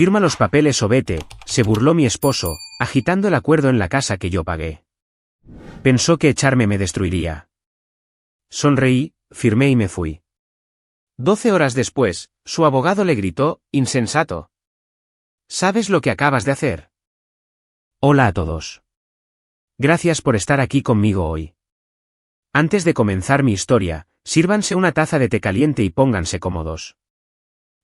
Firma los papeles o vete, se burló mi esposo, agitando el acuerdo en la casa que yo pagué. Pensó que echarme me destruiría. Sonreí, firmé y me fui. 12 horas después, su abogado le gritó, insensato. ¿Sabes lo que acabas de hacer? Hola a todos. Gracias por estar aquí conmigo hoy. Antes de comenzar mi historia, sírvanse una taza de té caliente y pónganse cómodos.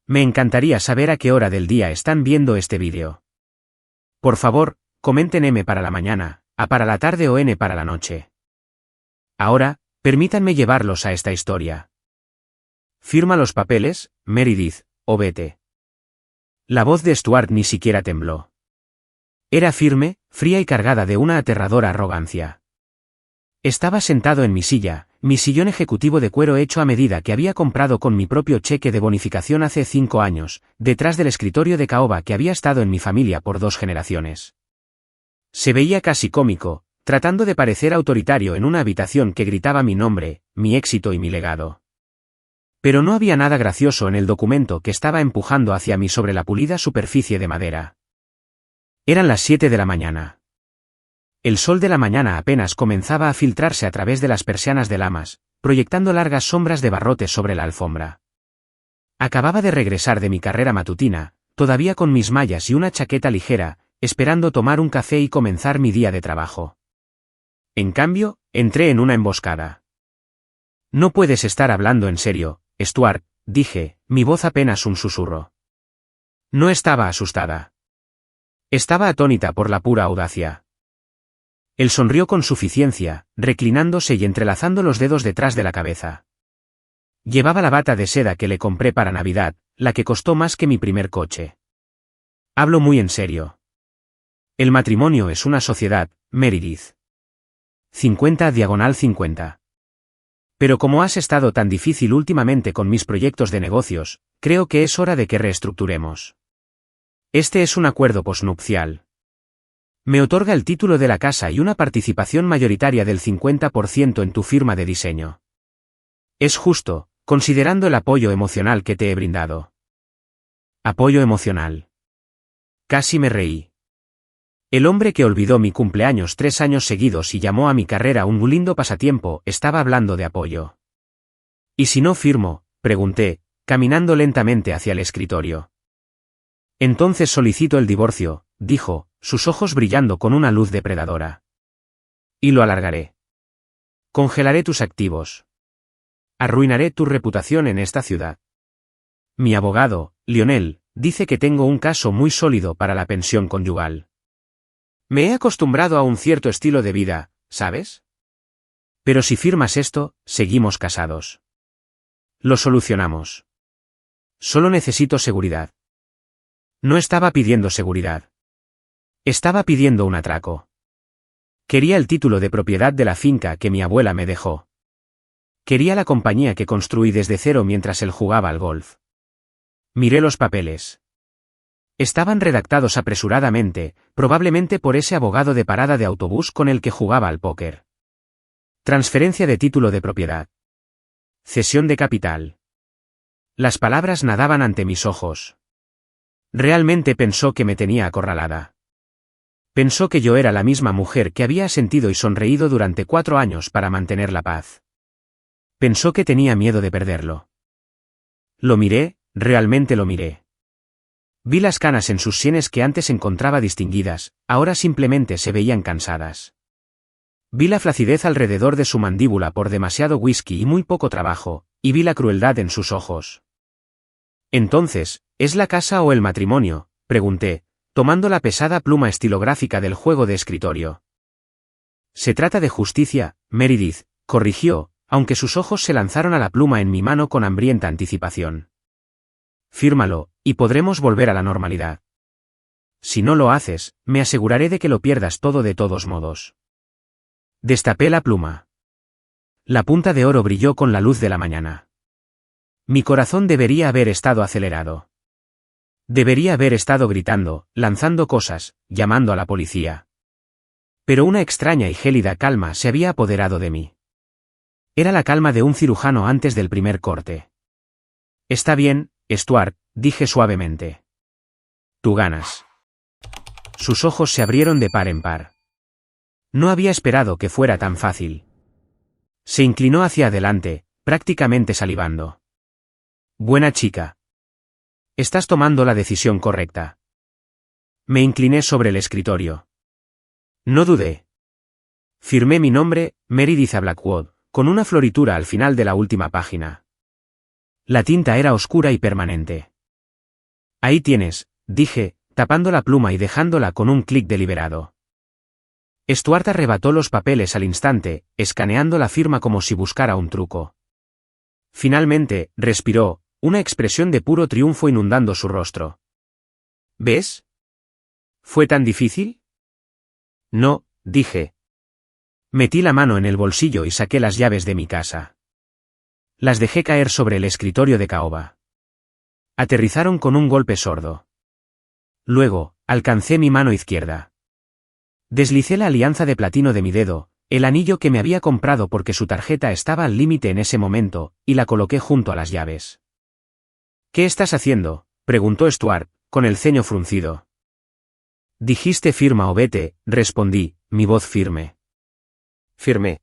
Me encantaría saber a qué hora del día están viendo este vídeo. Por favor, comenten M para la mañana, A para la tarde o N para la noche. Ahora, permítanme llevarlos a esta historia. Firma los papeles, Meredith, o vete. La voz de Stuart ni siquiera tembló. Era firme, fría y cargada de una aterradora arrogancia. Estaba sentado en mi silla, mi sillón ejecutivo de cuero hecho a medida que había comprado con mi propio cheque de bonificación hace 5 años, detrás del escritorio de caoba que había estado en mi familia por 2 generaciones. Se veía casi cómico, tratando de parecer autoritario en una habitación que gritaba mi nombre, mi éxito y mi legado. Pero no había nada gracioso en el documento que estaba empujando hacia mí sobre la pulida superficie de madera. Eran las 7 de la mañana. El sol de la mañana apenas comenzaba a filtrarse a través de las persianas de lamas, proyectando largas sombras de barrotes sobre la alfombra. Acababa de regresar de mi carrera matutina, todavía con mis mallas y una chaqueta ligera, esperando tomar un café y comenzar mi día de trabajo. En cambio, entré en una emboscada. No puedes estar hablando en serio, Stuart, dije, mi voz apenas un susurro. No estaba asustada. Estaba atónita por la pura audacia. Él sonrió con suficiencia, reclinándose y entrelazando los dedos detrás de la cabeza. Llevaba la bata de seda que le compré para Navidad, la que costó más que mi primer coche. Hablo muy en serio. El matrimonio es una sociedad, Meredith. 50/50. Pero como has estado tan difícil últimamente con mis proyectos de negocios, creo que es hora de que reestructuremos. Este es un acuerdo posnupcial. Me otorga el título de la casa y una participación mayoritaria del 50% en tu firma de diseño. Es justo, considerando el apoyo emocional que te he brindado. Apoyo emocional. Casi me reí. El hombre que olvidó mi cumpleaños 3 años seguidos y llamó a mi carrera un lindo pasatiempo estaba hablando de apoyo. ¿Y si no firmo?, pregunté, caminando lentamente hacia el escritorio. Entonces solicito el divorcio, dijo, sus ojos brillando con una luz depredadora. Y lo alargaré. Congelaré tus activos. Arruinaré tu reputación en esta ciudad. Mi abogado, Lionel, dice que tengo un caso muy sólido para la pensión conyugal. Me he acostumbrado a un cierto estilo de vida, ¿sabes? Pero si firmas esto, seguimos casados. Lo solucionamos. Solo necesito seguridad. No estaba pidiendo seguridad. Estaba pidiendo un atraco. Quería el título de propiedad de la finca que mi abuela me dejó. Quería la compañía que construí desde cero mientras él jugaba al golf. Miré los papeles. Estaban redactados apresuradamente, probablemente por ese abogado de parada de autobús con el que jugaba al póker. Transferencia de título de propiedad. Cesión de capital. Las palabras nadaban ante mis ojos. Realmente pensó que me tenía acorralada. Pensó que yo era la misma mujer que había sentido y sonreído durante 4 años para mantener la paz. Pensó que tenía miedo de perderlo. Lo miré, realmente lo miré. Vi las canas en sus sienes que antes encontraba distinguidas, ahora simplemente se veían cansadas. Vi la flacidez alrededor de su mandíbula por demasiado whisky y muy poco trabajo, y vi la crueldad en sus ojos. Entonces, ¿es la casa o el matrimonio?, pregunté, tomando la pesada pluma estilográfica del juego de escritorio. Se trata de justicia, Meredith, corrigió, aunque sus ojos se lanzaron a la pluma en mi mano con hambrienta anticipación. Fírmalo, y podremos volver a la normalidad. Si no lo haces, me aseguraré de que lo pierdas todo de todos modos. Destapé la pluma. La punta de oro brilló con la luz de la mañana. Mi corazón debería haber estado acelerado. Debería haber estado gritando, lanzando cosas, llamando a la policía. Pero una extraña y gélida calma se había apoderado de mí. Era la calma de un cirujano antes del primer corte. Está bien, Stuart, dije suavemente. Tú ganas. Sus ojos se abrieron de par en par. No había esperado que fuera tan fácil. Se inclinó hacia adelante, prácticamente salivando. Buena chica. Estás tomando la decisión correcta. Me incliné sobre el escritorio. No dudé. Firmé mi nombre, Meredith Blackwood, con una floritura al final de la última página. La tinta era oscura y permanente. Ahí tienes, dije, tapando la pluma y dejándola con un clic deliberado. Stuart arrebató los papeles al instante, escaneando la firma como si buscara un truco. Finalmente, respiró, una expresión de puro triunfo inundando su rostro. ¿Ves? ¿Fue tan difícil? No, dije. Metí la mano en el bolsillo y saqué las llaves de mi casa. Las dejé caer sobre el escritorio de caoba. Aterrizaron con un golpe sordo. Luego, alcancé mi mano izquierda. Deslicé la alianza de platino de mi dedo, el anillo que me había comprado porque su tarjeta estaba al límite en ese momento, y la coloqué junto a las llaves. ¿Qué estás haciendo?, preguntó Stuart, con el ceño fruncido. Dijiste firma o vete, respondí, mi voz firme. Firmé.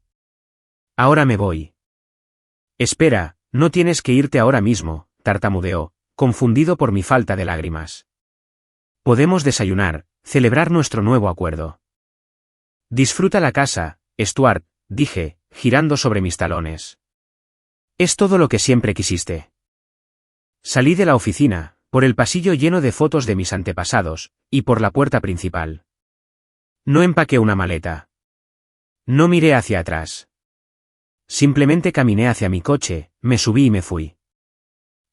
Ahora me voy. Espera, no tienes que irte ahora mismo, tartamudeó, confundido por mi falta de lágrimas. Podemos desayunar, celebrar nuestro nuevo acuerdo. Disfruta la casa, Stuart, dije, girando sobre mis talones. Es todo lo que siempre quisiste. Salí de la oficina, por el pasillo lleno de fotos de mis antepasados, y por la puerta principal. No empaqué una maleta. No miré hacia atrás. Simplemente caminé hacia mi coche, me subí y me fui.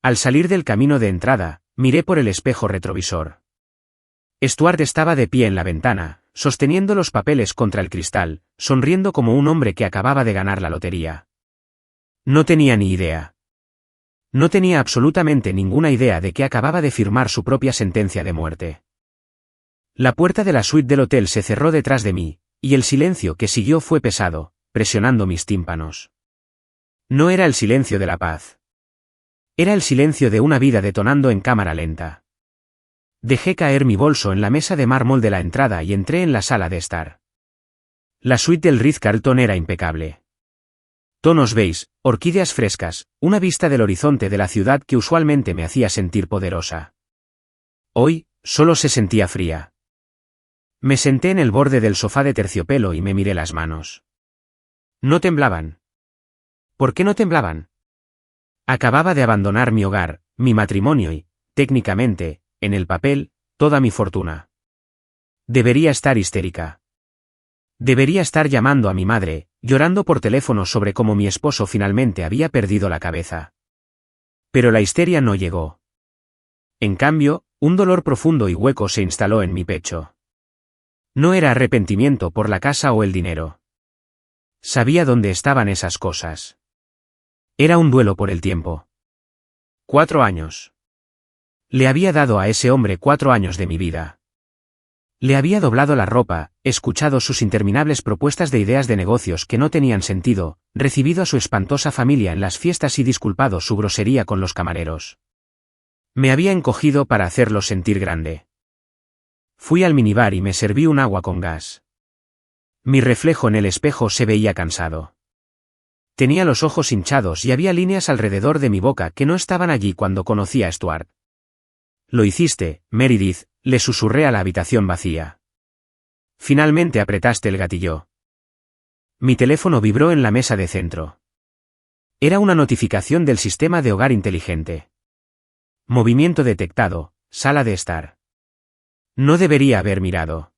Al salir del camino de entrada, miré por el espejo retrovisor. Stuart estaba de pie en la ventana, sosteniendo los papeles contra el cristal, sonriendo como un hombre que acababa de ganar la lotería. No tenía ni idea. No tenía absolutamente ninguna idea de que acababa de firmar su propia sentencia de muerte. La puerta de la suite del hotel se cerró detrás de mí, y el silencio que siguió fue pesado, presionando mis tímpanos. No era el silencio de la paz. Era el silencio de una vida detonando en cámara lenta. Dejé caer mi bolso en la mesa de mármol de la entrada y entré en la sala de estar. La suite del Ritz-Carlton era impecable. Tonos beige, orquídeas frescas, una vista del horizonte de la ciudad que usualmente me hacía sentir poderosa. Hoy, solo se sentía fría. Me senté en el borde del sofá de terciopelo y me miré las manos. No temblaban. ¿Por qué no temblaban? Acababa de abandonar mi hogar, mi matrimonio y, técnicamente, en el papel, toda mi fortuna. Debería estar histérica. Debería estar llamando a mi madre, llorando por teléfono sobre cómo mi esposo finalmente había perdido la cabeza. Pero la histeria no llegó. En cambio, un dolor profundo y hueco se instaló en mi pecho. No era arrepentimiento por la casa o el dinero. Sabía dónde estaban esas cosas. Era un duelo por el tiempo. 4 años. Le había dado a ese hombre 4 años de mi vida. Le había doblado la ropa, escuchado sus interminables propuestas de ideas de negocios que no tenían sentido, recibido a su espantosa familia en las fiestas y disculpado su grosería con los camareros. Me había encogido para hacerlo sentir grande. Fui al minibar y me serví un agua con gas. Mi reflejo en el espejo se veía cansado. Tenía los ojos hinchados y había líneas alrededor de mi boca que no estaban allí cuando conocí a Stuart. Lo hiciste, Meredith, le susurré a la habitación vacía. Finalmente apretaste el gatillo. Mi teléfono vibró en la mesa de centro. Era una notificación del sistema de hogar inteligente. Movimiento detectado, sala de estar. No debería haber mirado.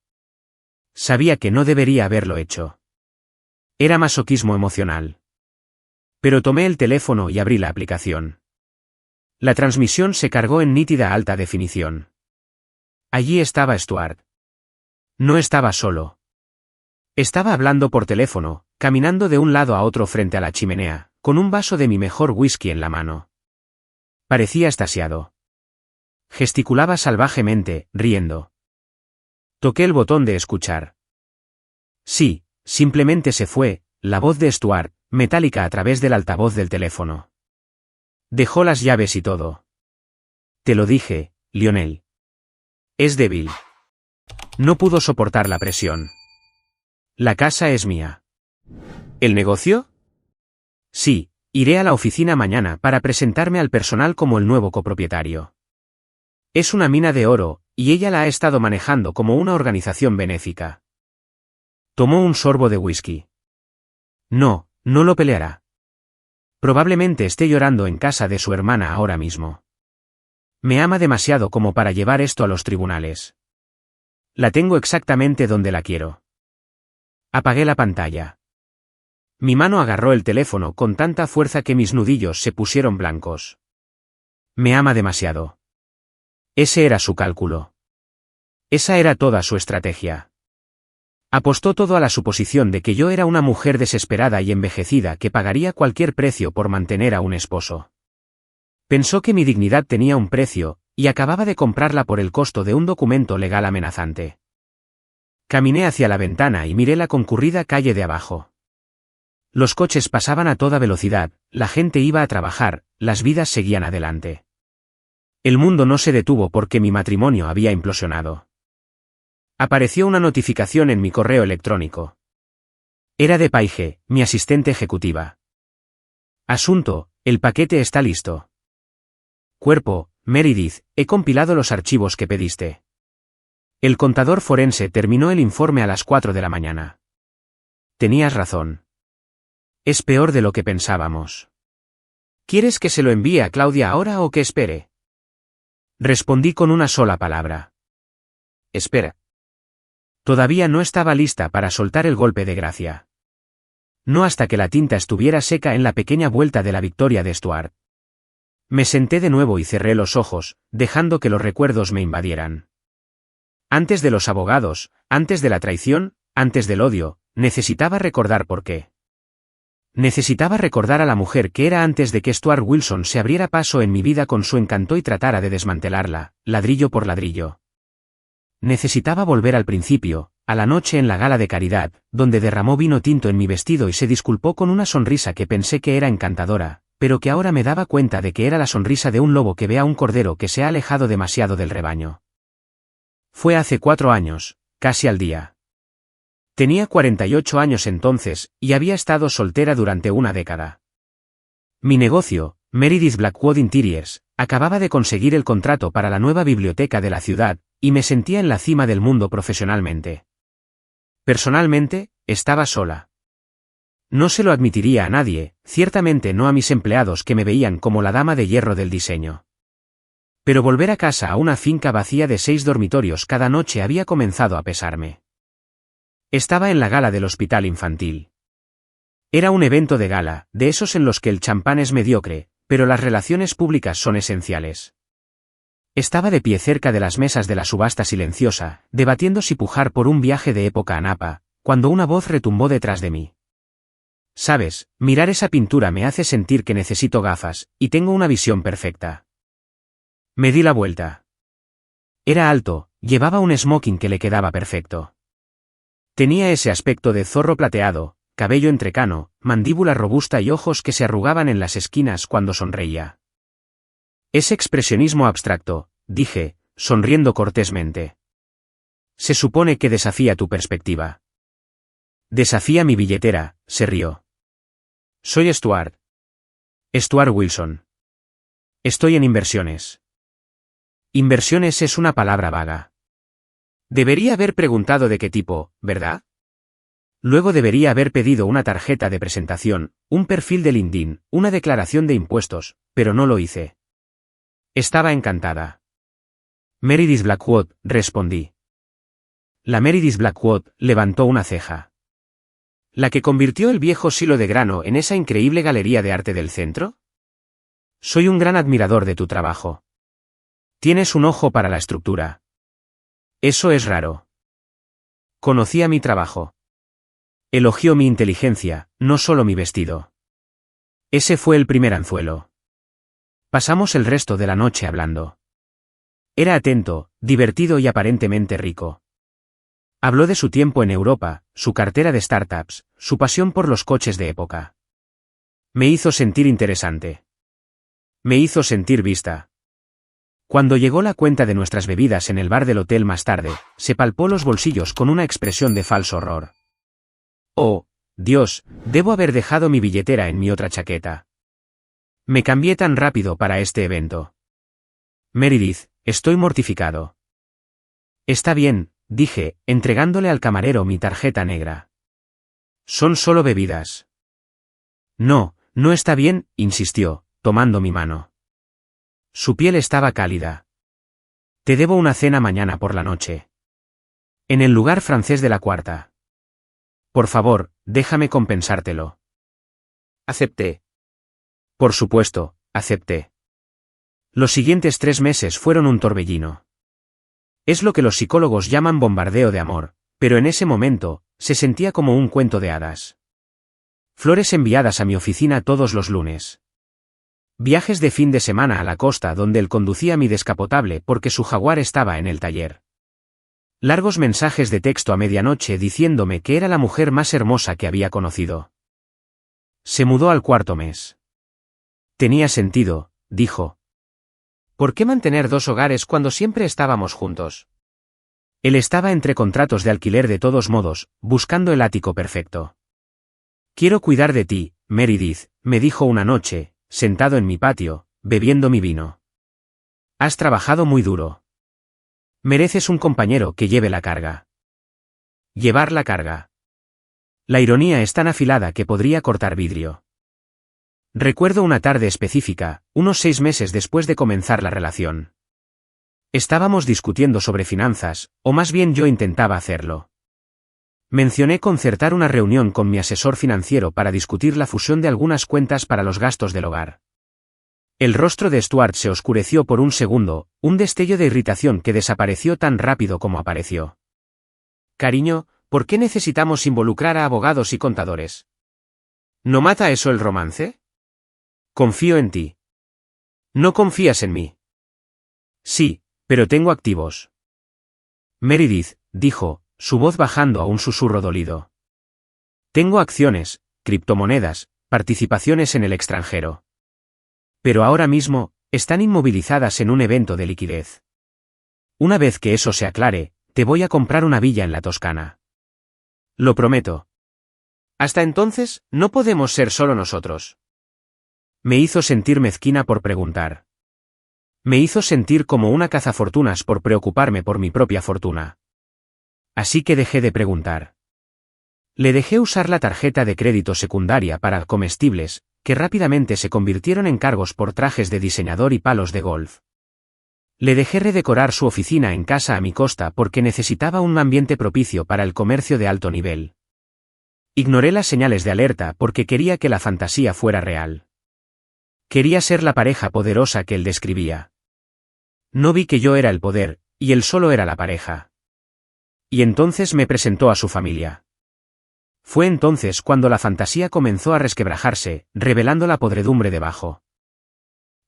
Sabía que no debería haberlo hecho. Era masoquismo emocional. Pero tomé el teléfono y abrí la aplicación. La transmisión se cargó en nítida alta definición. Allí estaba Stuart. No estaba solo. Estaba hablando por teléfono, caminando de un lado a otro frente a la chimenea, con un vaso de mi mejor whisky en la mano. Parecía extasiado. Gesticulaba salvajemente, riendo. Toqué el botón de escuchar. Sí, simplemente se fue, la voz de Stuart, metálica a través del altavoz del teléfono. Dejó las llaves y todo. Te lo dije, Lionel. Es débil. No pudo soportar la presión. La casa es mía. ¿El negocio? Sí, iré a la oficina mañana para presentarme al personal como el nuevo copropietario. Es una mina de oro, y ella la ha estado manejando como una organización benéfica. Tomó un sorbo de whisky. No, no lo peleará. Probablemente esté llorando en casa de su hermana ahora mismo. Me ama demasiado como para llevar esto a los tribunales. La tengo exactamente donde la quiero. Apagué la pantalla. Mi mano agarró el teléfono con tanta fuerza que mis nudillos se pusieron blancos. Me ama demasiado. Ese era su cálculo. Esa era toda su estrategia. Apostó todo a la suposición de que yo era una mujer desesperada y envejecida que pagaría cualquier precio por mantener a un esposo. Pensó que mi dignidad tenía un precio, y acababa de comprarla por el costo de un documento legal amenazante. Caminé hacia la ventana y miré la concurrida calle de abajo. Los coches pasaban a toda velocidad, la gente iba a trabajar, las vidas seguían adelante. El mundo no se detuvo porque mi matrimonio había implosionado. Apareció una notificación en mi correo electrónico. Era de Paige, mi asistente ejecutiva. Asunto: el paquete está listo. Cuerpo: Meredith, he compilado los archivos que pediste. El contador forense terminó el informe a las 4 de la mañana. Tenías razón. Es peor de lo que pensábamos. ¿Quieres que se lo envíe a Claudia ahora o que espere? Respondí con una sola palabra. Espera. Todavía no estaba lista para soltar el golpe de gracia. No hasta que la tinta estuviera seca en la pequeña vuelta de la victoria de Stuart. Me senté de nuevo y cerré los ojos, dejando que los recuerdos me invadieran. Antes de los abogados, antes de la traición, antes del odio, necesitaba recordar por qué. Necesitaba recordar a la mujer que era antes de que Stuart Wilson se abriera paso en mi vida con su encanto y tratara de desmantelarla, ladrillo por ladrillo. Necesitaba volver al principio, a la noche en la gala de caridad, donde derramó vino tinto en mi vestido y se disculpó con una sonrisa que pensé que era encantadora, pero que ahora me daba cuenta de que era la sonrisa de un lobo que ve a un cordero que se ha alejado demasiado del rebaño. Fue hace 4 años, casi al día. Tenía 48 años entonces, y había estado soltera durante una década. Mi negocio, Meredith Blackwood Interiors, acababa de conseguir el contrato para la nueva biblioteca de la ciudad, y me sentía en la cima del mundo profesionalmente. Personalmente, estaba sola. No se lo admitiría a nadie, ciertamente no a mis empleados que me veían como la dama de hierro del diseño. Pero volver a casa a una finca vacía de 6 dormitorios cada noche había comenzado a pesarme. Estaba en la gala del hospital infantil. Era un evento de gala, de esos en los que el champán es mediocre, pero las relaciones públicas son esenciales. Estaba de pie cerca de las mesas de la subasta silenciosa, debatiendo si pujar por un viaje de época a Napa, cuando una voz retumbó detrás de mí. Sabes, mirar esa pintura me hace sentir que necesito gafas, y tengo una visión perfecta. Me di la vuelta. Era alto, llevaba un smoking que le quedaba perfecto. Tenía ese aspecto de zorro plateado, cabello entrecano, mandíbula robusta y ojos que se arrugaban en las esquinas cuando sonreía. Es expresionismo abstracto, dije, sonriendo cortésmente. Se supone que desafía tu perspectiva. Desafía mi billetera, se rió. Soy Stuart. Stuart Wilson. Estoy en inversiones. Inversiones es una palabra vaga. Debería haber preguntado de qué tipo, ¿verdad? Luego debería haber pedido una tarjeta de presentación, un perfil de LinkedIn, una declaración de impuestos, pero no lo hice. Estaba encantada. Meredith Blackwood, respondí. La Meredith Blackwood levantó una ceja. ¿La que convirtió el viejo silo de grano en esa increíble galería de arte del centro? Soy un gran admirador de tu trabajo. Tienes un ojo para la estructura. Eso es raro. Conocía mi trabajo. Elogió mi inteligencia, no solo mi vestido. Ese fue el primer anzuelo. Pasamos el resto de la noche hablando. Era atento, divertido y aparentemente rico. Habló de su tiempo en Europa, su cartera de startups, su pasión por los coches de época. Me hizo sentir interesante. Me hizo sentir vista. Cuando llegó la cuenta de nuestras bebidas en el bar del hotel más tarde, se palpó los bolsillos con una expresión de falso horror. Oh, Dios, debo haber dejado mi billetera en mi otra chaqueta. Me cambié tan rápido para este evento. Meredith, estoy mortificado. Está bien, dije, entregándole al camarero mi tarjeta negra. Son solo bebidas. No, no está bien, insistió, tomando mi mano. Su piel estaba cálida. Te debo una cena mañana por la noche. En el lugar francés de la cuarta. Por favor, déjame compensártelo. Acepté. Por supuesto, acepté. Los siguientes 3 meses fueron un torbellino. Es lo que los psicólogos llaman bombardeo de amor, pero en ese momento, se sentía como un cuento de hadas. Flores enviadas a mi oficina todos los lunes. Viajes de fin de semana a la costa donde él conducía mi descapotable porque su jaguar estaba en el taller. Largos mensajes de texto a medianoche diciéndome que era la mujer más hermosa que había conocido. Se mudó al 4º mes. Tenía sentido, dijo. ¿Por qué mantener 2 hogares cuando siempre estábamos juntos? Él estaba entre contratos de alquiler de todos modos, buscando el ático perfecto. Quiero cuidar de ti, Meredith, me dijo una noche, sentado en mi patio, bebiendo mi vino. Has trabajado muy duro. Mereces un compañero que lleve la carga. Llevar la carga. La ironía es tan afilada que podría cortar vidrio. Recuerdo una tarde específica, unos 6 meses después de comenzar la relación. Estábamos discutiendo sobre finanzas, o más bien yo intentaba hacerlo. Mencioné concertar una reunión con mi asesor financiero para discutir la fusión de algunas cuentas para los gastos del hogar. El rostro de Stuart se oscureció por un segundo, un destello de irritación que desapareció tan rápido como apareció. Cariño, ¿por qué necesitamos involucrar a abogados y contadores? ¿No mata eso el romance? Confío en ti. ¿No confías en mí? Sí, pero tengo activos. Meredith, dijo, su voz bajando a un susurro dolido. Tengo acciones, criptomonedas, participaciones en el extranjero. Pero ahora mismo, están inmovilizadas en un evento de liquidez. Una vez que eso se aclare, te voy a comprar una villa en la Toscana. Lo prometo. Hasta entonces, no podemos ser solo nosotros. Me hizo sentir mezquina por preguntar. Me hizo sentir como una cazafortunas por preocuparme por mi propia fortuna. Así que dejé de preguntar. Le dejé usar la tarjeta de crédito secundaria para comestibles, que rápidamente se convirtieron en cargos por trajes de diseñador y palos de golf. Le dejé redecorar su oficina en casa a mi costa porque necesitaba un ambiente propicio para el comercio de alto nivel. Ignoré las señales de alerta porque quería que la fantasía fuera real. Quería ser la pareja poderosa que él describía. No vi que yo era el poder, y él solo era la pareja. Y entonces me presentó a su familia. Fue entonces cuando la fantasía comenzó a resquebrajarse, revelando la podredumbre debajo.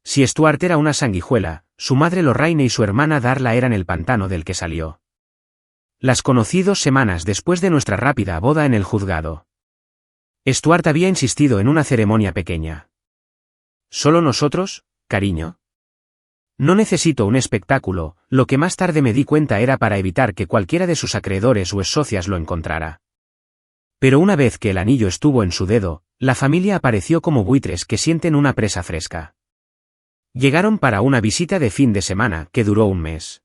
Si Stuart era una sanguijuela, su madre Lorraine y su hermana Darla eran el pantano del que salió. Las conocí 2 semanas después de nuestra rápida boda en el juzgado. Stuart había insistido en una ceremonia pequeña. ¿Solo nosotros, cariño? No necesito un espectáculo, lo que más tarde me di cuenta era para evitar que cualquiera de sus acreedores o socias lo encontrara. Pero una vez que el anillo estuvo en su dedo, la familia apareció como buitres que sienten una presa fresca. Llegaron para una visita de fin de semana que duró 1 mes.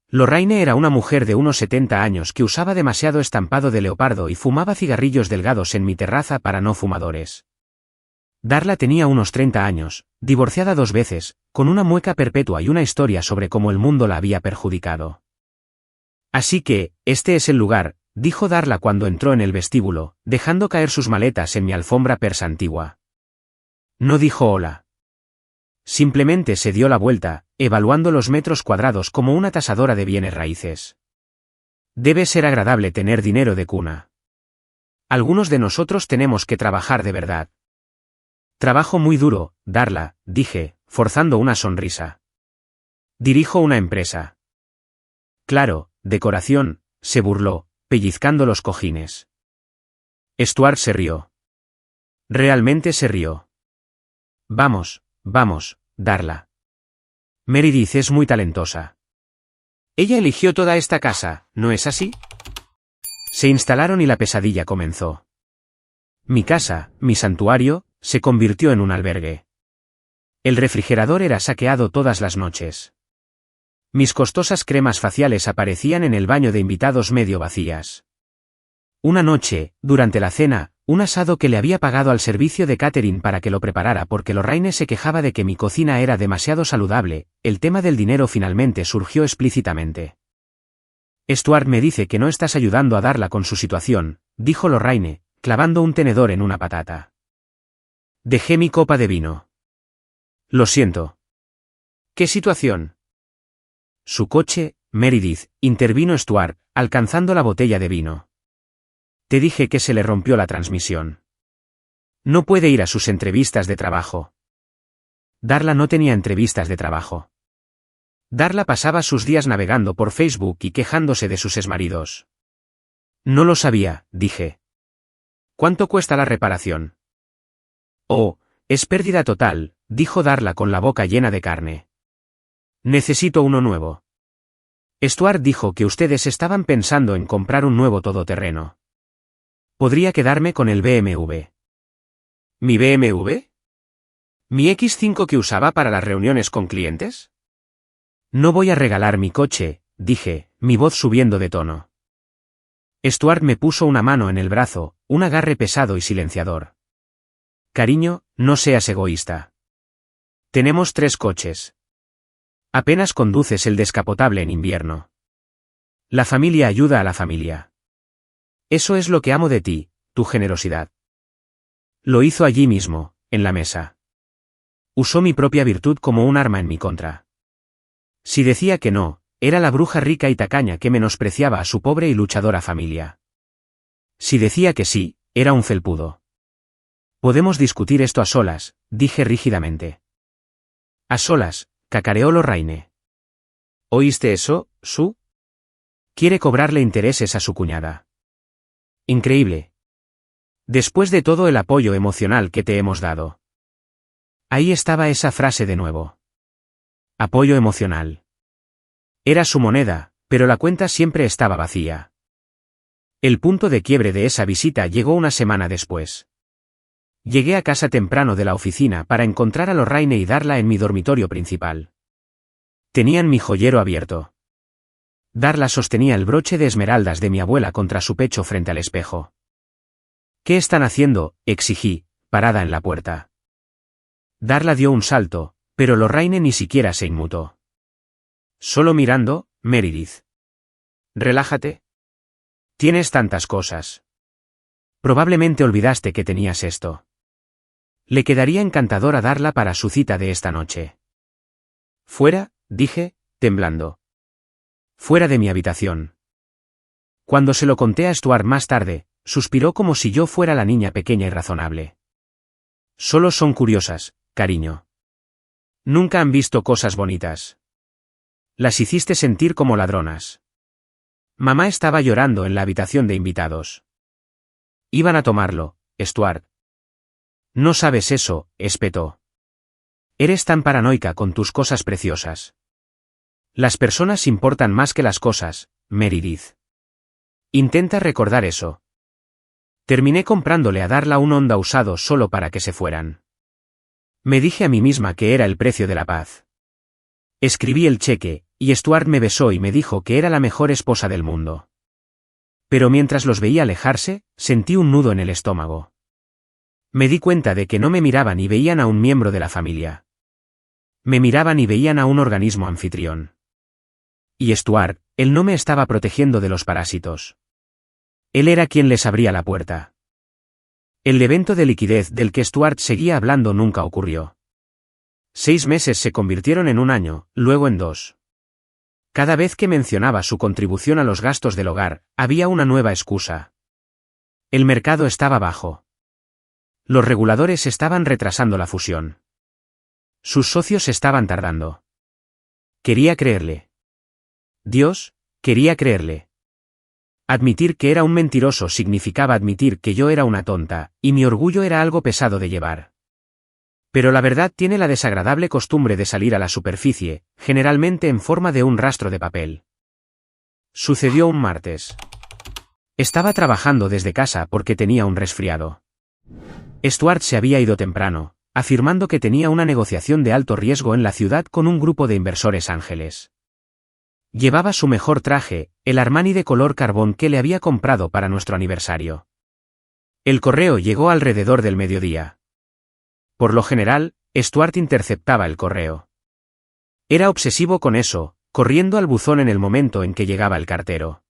Lorraine era una mujer de unos 70 años que usaba demasiado estampado de leopardo y fumaba cigarrillos delgados en mi terraza para no fumadores. Darla tenía unos 30 años, divorciada 2 veces, con una mueca perpetua y una historia sobre cómo el mundo la había perjudicado. Así que, este es el lugar, dijo Darla cuando entró en el vestíbulo, dejando caer sus maletas en mi alfombra persa antigua. No dijo hola. Simplemente se dio la vuelta, evaluando los metros cuadrados como una tasadora de bienes raíces. Debe ser agradable tener dinero de cuna. Algunos de nosotros tenemos que trabajar de verdad. Trabajo muy duro, Darla, dije, forzando una sonrisa. Dirijo una empresa. Claro, decoración, se burló, pellizcando los cojines. Stuart se rió. Realmente se rió. Vamos, Darla. Meredith es muy talentosa. Ella eligió toda esta casa, ¿no es así? Se instalaron y la pesadilla comenzó. Mi casa, mi santuario, se convirtió en un albergue. El refrigerador era saqueado todas las noches. Mis costosas cremas faciales aparecían en el baño de invitados medio vacías. Una noche, durante la cena, un asado que le había pagado al servicio de catering para que lo preparara porque Lorraine se quejaba de que mi cocina era demasiado saludable, el tema del dinero finalmente surgió explícitamente. Stuart me dice que no estás ayudando a Darla con su situación, dijo Lorraine, clavando un tenedor en una patata. Dejé mi copa de vino. Lo siento. ¿Qué situación? Su coche, Meredith, intervino Stuart, alcanzando la botella de vino. Te dije que se le rompió la transmisión. No puede ir a sus entrevistas de trabajo. Darla no tenía entrevistas de trabajo. Darla pasaba sus días navegando por Facebook y quejándose de sus exmaridos. No lo sabía, dije. ¿Cuánto cuesta la reparación? Oh, es pérdida total, dijo Darla con la boca llena de carne. Necesito uno nuevo. Stuart dijo que ustedes estaban pensando en comprar un nuevo todoterreno. Podría quedarme con el BMW. ¿Mi BMW? ¿Mi X5 que usaba para las reuniones con clientes? No voy a regalar mi coche, dije, mi voz subiendo de tono. Stuart me puso una mano en el brazo, un agarre pesado y silenciador. Cariño, no seas egoísta. Tenemos 3 coches. Apenas conduces el descapotable en invierno. La familia ayuda a la familia. Eso es lo que amo de ti, tu generosidad. Lo hizo allí mismo, en la mesa. Usó mi propia virtud como un arma en mi contra. Si decía que no, era la bruja rica y tacaña que menospreciaba a su pobre y luchadora familia. Si decía que sí, era un felpudo. Podemos discutir esto a solas, dije rígidamente. A solas, cacareó Lorraine. ¿Oíste eso, Sue? Quiere cobrarle intereses a su cuñada. Increíble. Después de todo el apoyo emocional que te hemos dado. Ahí estaba esa frase de nuevo. Apoyo emocional. Era su moneda, pero la cuenta siempre estaba vacía. El punto de quiebre de esa visita llegó una semana después. Llegué a casa temprano de la oficina para encontrar a Lorraine y Darla en mi dormitorio principal. Tenían mi joyero abierto. Darla sostenía el broche de esmeraldas de mi abuela contra su pecho frente al espejo. ¿Qué están haciendo?, exigí, parada en la puerta. Darla dio un salto, pero Lorraine ni siquiera se inmutó. Solo mirando, Meredith. Relájate. Tienes tantas cosas. Probablemente olvidaste que tenías esto. Le quedaría encantador a Darla para su cita de esta noche. Fuera, dije, temblando. Fuera de mi habitación. Cuando se lo conté a Stuart más tarde, suspiró como si yo fuera la niña pequeña y razonable. Solo son curiosas, cariño. Nunca han visto cosas bonitas. Las hiciste sentir como ladronas. Mamá estaba llorando en la habitación de invitados. Iban a tomarlo, Stuart. No sabes eso, espetó. Eres tan paranoica con tus cosas preciosas. Las personas importan más que las cosas, Meredith. Intenta recordar eso. Terminé comprándole a Darla un Honda usado solo para que se fueran. Me dije a mí misma que era el precio de la paz. Escribí el cheque, y Stuart me besó y me dijo que era la mejor esposa del mundo. Pero mientras los veía alejarse, sentí un nudo en el estómago. Me di cuenta de que no me miraban y veían a un miembro de la familia. Me miraban y veían a un organismo anfitrión. Y Stuart, él no me estaba protegiendo de los parásitos. Él era quien les abría la puerta. El evento de liquidez del que Stuart seguía hablando nunca ocurrió. 6 meses se convirtieron en un año, luego en 2. Cada vez que mencionaba su contribución a los gastos del hogar, había una nueva excusa. El mercado estaba bajo. Los reguladores estaban retrasando la fusión. Sus socios estaban tardando. Quería creerle. Dios, quería creerle. Admitir que era un mentiroso significaba admitir que yo era una tonta, y mi orgullo era algo pesado de llevar. Pero la verdad tiene la desagradable costumbre de salir a la superficie, generalmente en forma de un rastro de papel. Sucedió un martes. Estaba trabajando desde casa porque tenía un resfriado. Stuart se había ido temprano, afirmando que tenía una negociación de alto riesgo en la ciudad con un grupo de inversores ángeles. Llevaba su mejor traje, el Armani de color carbón que le había comprado para nuestro aniversario. El correo llegó alrededor del mediodía. Por lo general, Stuart interceptaba el correo. Era obsesivo con eso, corriendo al buzón en el momento en que llegaba el cartero.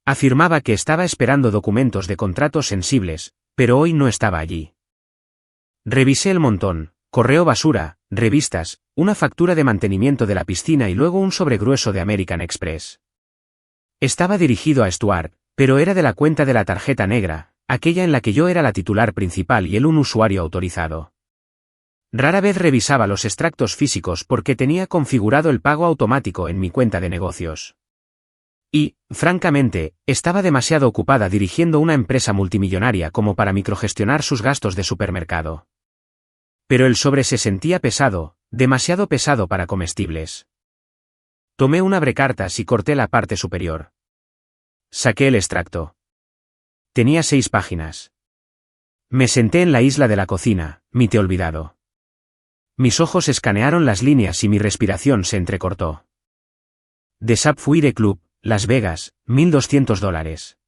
Afirmaba que estaba esperando documentos de contratos sensibles, pero hoy no estaba allí. Revisé el montón: correo basura, revistas, una factura de mantenimiento de la piscina y luego un sobregrueso de American Express. Estaba dirigido a Stuart, pero era de la cuenta de la tarjeta negra, aquella en la que yo era la titular principal y él un usuario autorizado. Rara vez revisaba los extractos físicos porque tenía configurado el pago automático en mi cuenta de negocios. Y, francamente, estaba demasiado ocupada dirigiendo una empresa multimillonaria como para microgestionar sus gastos de supermercado. Pero el sobre se sentía pesado, demasiado pesado para comestibles. Tomé un abrecartas y corté la parte superior. Saqué el extracto. Tenía 6 páginas. Me senté en la isla de la cocina, mi té olvidado. Mis ojos escanearon las líneas y mi respiración se entrecortó. The Sapphire Club, Las Vegas, $1.200.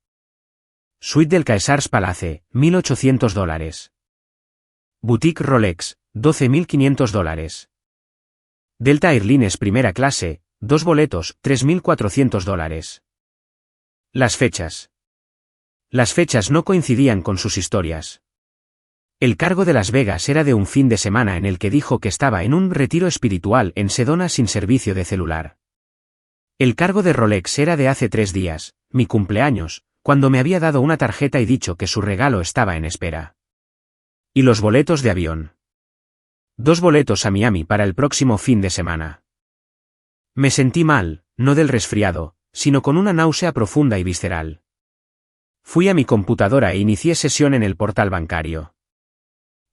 Suite del Caesars Palace, $1.800. Boutique Rolex, $12.500. Delta Airlines primera clase, 2 boletos, $3.400. Las fechas. Las fechas no coincidían con sus historias. El cargo de Las Vegas era de un fin de semana en el que dijo que estaba en un retiro espiritual en Sedona sin servicio de celular. El cargo de Rolex era de hace 3 días, mi cumpleaños, cuando me había dado una tarjeta y dicho que su regalo estaba en espera. Y los boletos de avión. 2 boletos a Miami para el próximo fin de semana. Me sentí mal, no del resfriado, sino con una náusea profunda y visceral. Fui a mi computadora e inicié sesión en el portal bancario.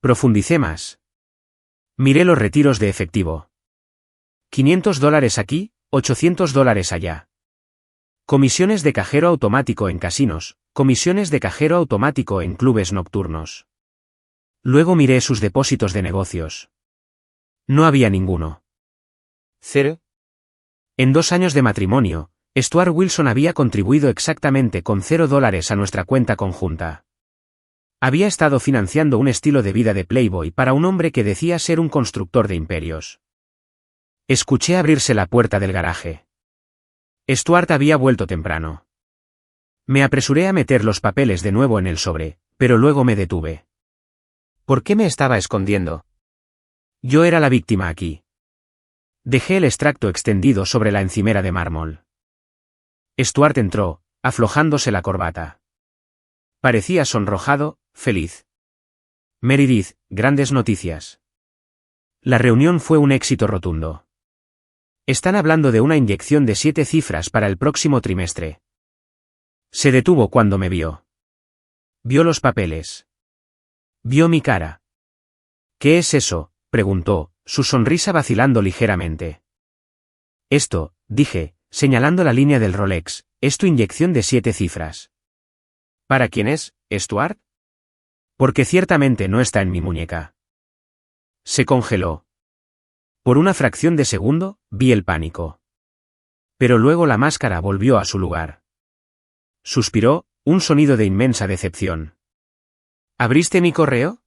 Profundicé más. Miré los retiros de efectivo. $500 aquí, $800 allá. Comisiones de cajero automático en casinos, comisiones de cajero automático en clubes nocturnos. Luego miré sus depósitos de negocios. No había ninguno. 0. En 2 años de matrimonio, Stuart Wilson había contribuido exactamente con $0 a nuestra cuenta conjunta. Había estado financiando un estilo de vida de Playboy para un hombre que decía ser un constructor de imperios. Escuché abrirse la puerta del garaje. Stuart había vuelto temprano. Me apresuré a meter los papeles de nuevo en el sobre, pero luego me detuve. ¿Por qué me estaba escondiendo? Yo era la víctima aquí. Dejé el extracto extendido sobre la encimera de mármol. Stuart entró, aflojándose la corbata. Parecía sonrojado, feliz. Meredith, grandes noticias. La reunión fue un éxito rotundo. Están hablando de una inyección de 7 cifras para el próximo trimestre. Se detuvo cuando me vio. Vio los papeles. Vio mi cara. ¿Qué es eso?, preguntó, su sonrisa vacilando ligeramente. Esto, dije, señalando la línea del Rolex, es tu inyección de 7 cifras. ¿Para quién es, Stuart? Porque ciertamente no está en mi muñeca. Se congeló. Por una fracción de segundo, vi el pánico. Pero luego la máscara volvió a su lugar. Suspiró, un sonido de inmensa decepción. ¿Abriste mi correo?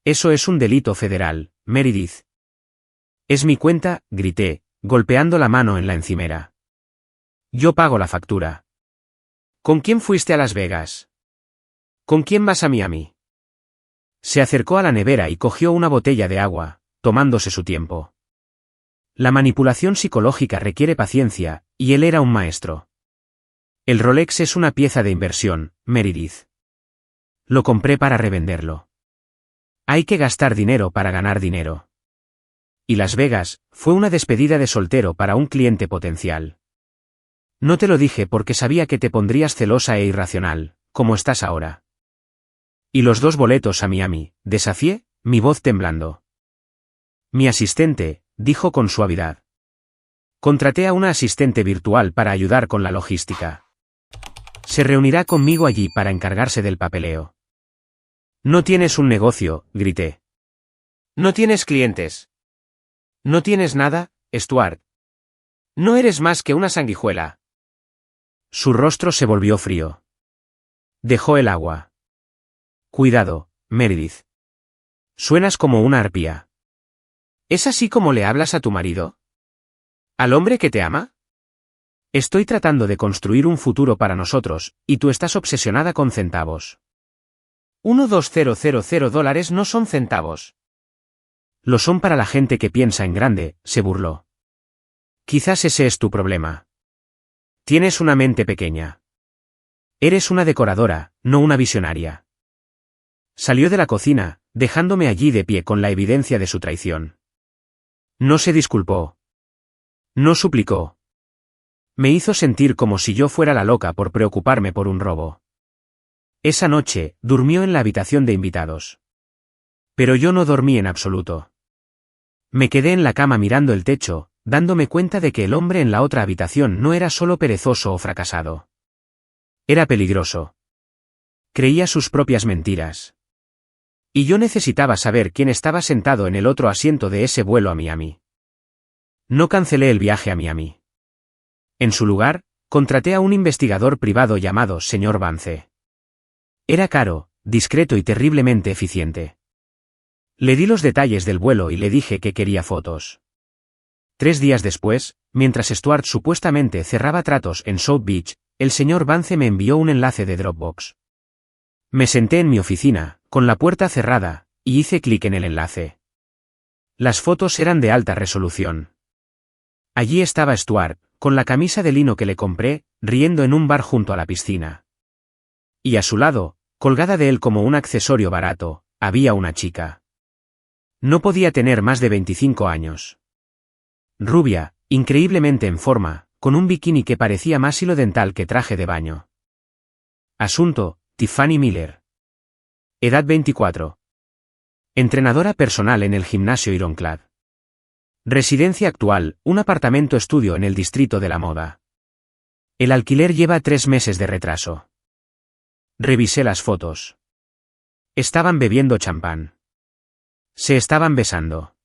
Eso es un delito federal, Meredith. Es mi cuenta, grité, golpeando la mano en la encimera. Yo pago la factura. ¿Con quién fuiste a Las Vegas? ¿Con quién vas a Miami? Se acercó a la nevera y cogió una botella de agua, tomándose su tiempo. La manipulación psicológica requiere paciencia, y él era un maestro. El Rolex es una pieza de inversión, Meredith. Lo compré para revenderlo. Hay que gastar dinero para ganar dinero. Y Las Vegas fue una despedida de soltero para un cliente potencial. No te lo dije porque sabía que te pondrías celosa e irracional, como estás ahora. ¿Y los 2 boletos a Miami, desafié? mi voz temblando. Mi asistente, dijo con suavidad. Contraté a una asistente virtual para ayudar con la logística. Se reunirá conmigo allí para encargarse del papeleo. No tienes un negocio, grité. No tienes clientes. No tienes nada, Stuart. No eres más que una sanguijuela. Su rostro se volvió frío. Dejó el agua. Cuidado, Meredith. Suenas como una arpía. ¿Es así como le hablas a tu marido? ¿Al hombre que te ama? Estoy tratando de construir un futuro para nosotros, y tú estás obsesionada con centavos. $1,2000 no son centavos. Lo son para la gente que piensa en grande, se burló. Quizás ese es tu problema. Tienes una mente pequeña. Eres una decoradora, no una visionaria. Salió de la cocina, dejándome allí de pie con la evidencia de su traición. No se disculpó. No suplicó. Me hizo sentir como si yo fuera la loca por preocuparme por un robo. Esa noche, durmió en la habitación de invitados. Pero yo no dormí en absoluto. Me quedé en la cama mirando el techo, dándome cuenta de que el hombre en la otra habitación no era solo perezoso o fracasado. Era peligroso. Creía sus propias mentiras. Y yo necesitaba saber quién estaba sentado en el otro asiento de ese vuelo a Miami. No cancelé el viaje a Miami. En su lugar, contraté a un investigador privado llamado Sr. Vance. Era caro, discreto y terriblemente eficiente. Le di los detalles del vuelo y le dije que quería fotos. 3 días después, mientras Stuart supuestamente cerraba tratos en South Beach, el Sr. Vance me envió un enlace de Dropbox. Me senté en mi oficina, con la puerta cerrada, y hice clic en el enlace. Las fotos eran de alta resolución. Allí estaba Stuart, con la camisa de lino que le compré, riendo en un bar junto a la piscina. Y a su lado, colgada de él como un accesorio barato, había una chica. No podía tener más de 25 años. Rubia, increíblemente en forma, con un bikini que parecía más hilo dental que traje de baño. Asunto, Tiffany Miller. Edad 24. Entrenadora personal en el gimnasio Ironclad. Residencia actual, un apartamento estudio en el distrito de la moda. El alquiler lleva 3 meses de retraso. Revisé las fotos. Estaban bebiendo champán. Se estaban besando.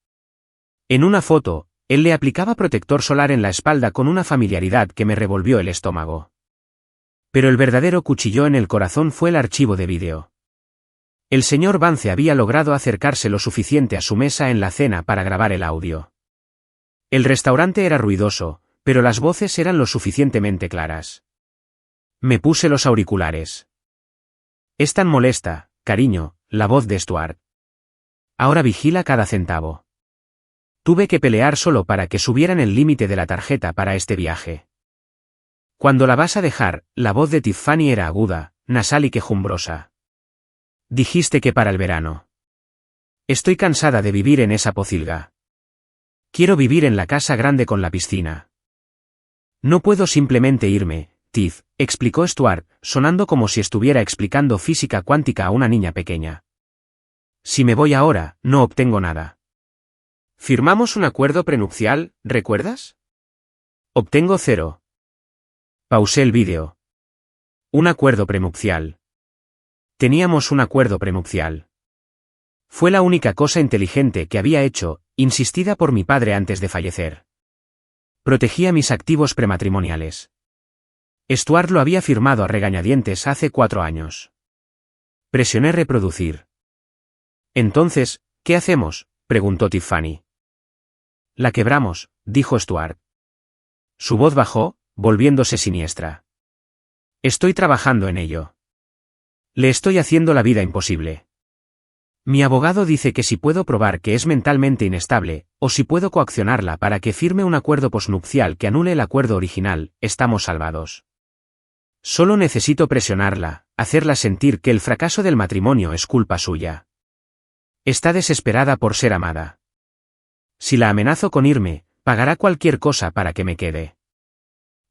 En una foto, él le aplicaba protector solar en la espalda con una familiaridad que me revolvió el estómago. Pero el verdadero cuchillo en el corazón fue el archivo de vídeo. El señor Vance había logrado acercarse lo suficiente a su mesa en la cena para grabar el audio. El restaurante era ruidoso, pero las voces eran lo suficientemente claras. Me puse los auriculares. Es tan molesta, cariño, la voz de Stuart. Ahora vigila cada centavo. Tuve que pelear solo para que subieran el límite de la tarjeta para este viaje. Cuando la vas a dejar, la voz de Tiffany era aguda, nasal y quejumbrosa. Dijiste que para el verano. Estoy cansada de vivir en esa pocilga. Quiero vivir en la casa grande con la piscina. No puedo simplemente irme, Tiff, explicó Stuart, sonando como si estuviera explicando física cuántica a una niña pequeña. Si me voy ahora, no obtengo nada. Firmamos un acuerdo prenupcial, ¿recuerdas? Obtengo 0. Pausé el vídeo. Un acuerdo prenupcial. Teníamos un acuerdo prenupcial. Fue la única cosa inteligente que había hecho, insistida por mi padre antes de fallecer. Protegía mis activos prematrimoniales. Stuart lo había firmado a regañadientes hace 4 años. Presioné reproducir. Entonces, ¿qué hacemos?, preguntó Tiffany. La quebramos, dijo Stuart. Su voz bajó, volviéndose siniestra. Estoy trabajando en ello. Le estoy haciendo la vida imposible. Mi abogado dice que si puedo probar que es mentalmente inestable, o si puedo coaccionarla para que firme un acuerdo posnupcial que anule el acuerdo original, estamos salvados. Solo necesito presionarla, hacerla sentir que el fracaso del matrimonio es culpa suya. Está desesperada por ser amada. Si la amenazo con irme, pagará cualquier cosa para que me quede.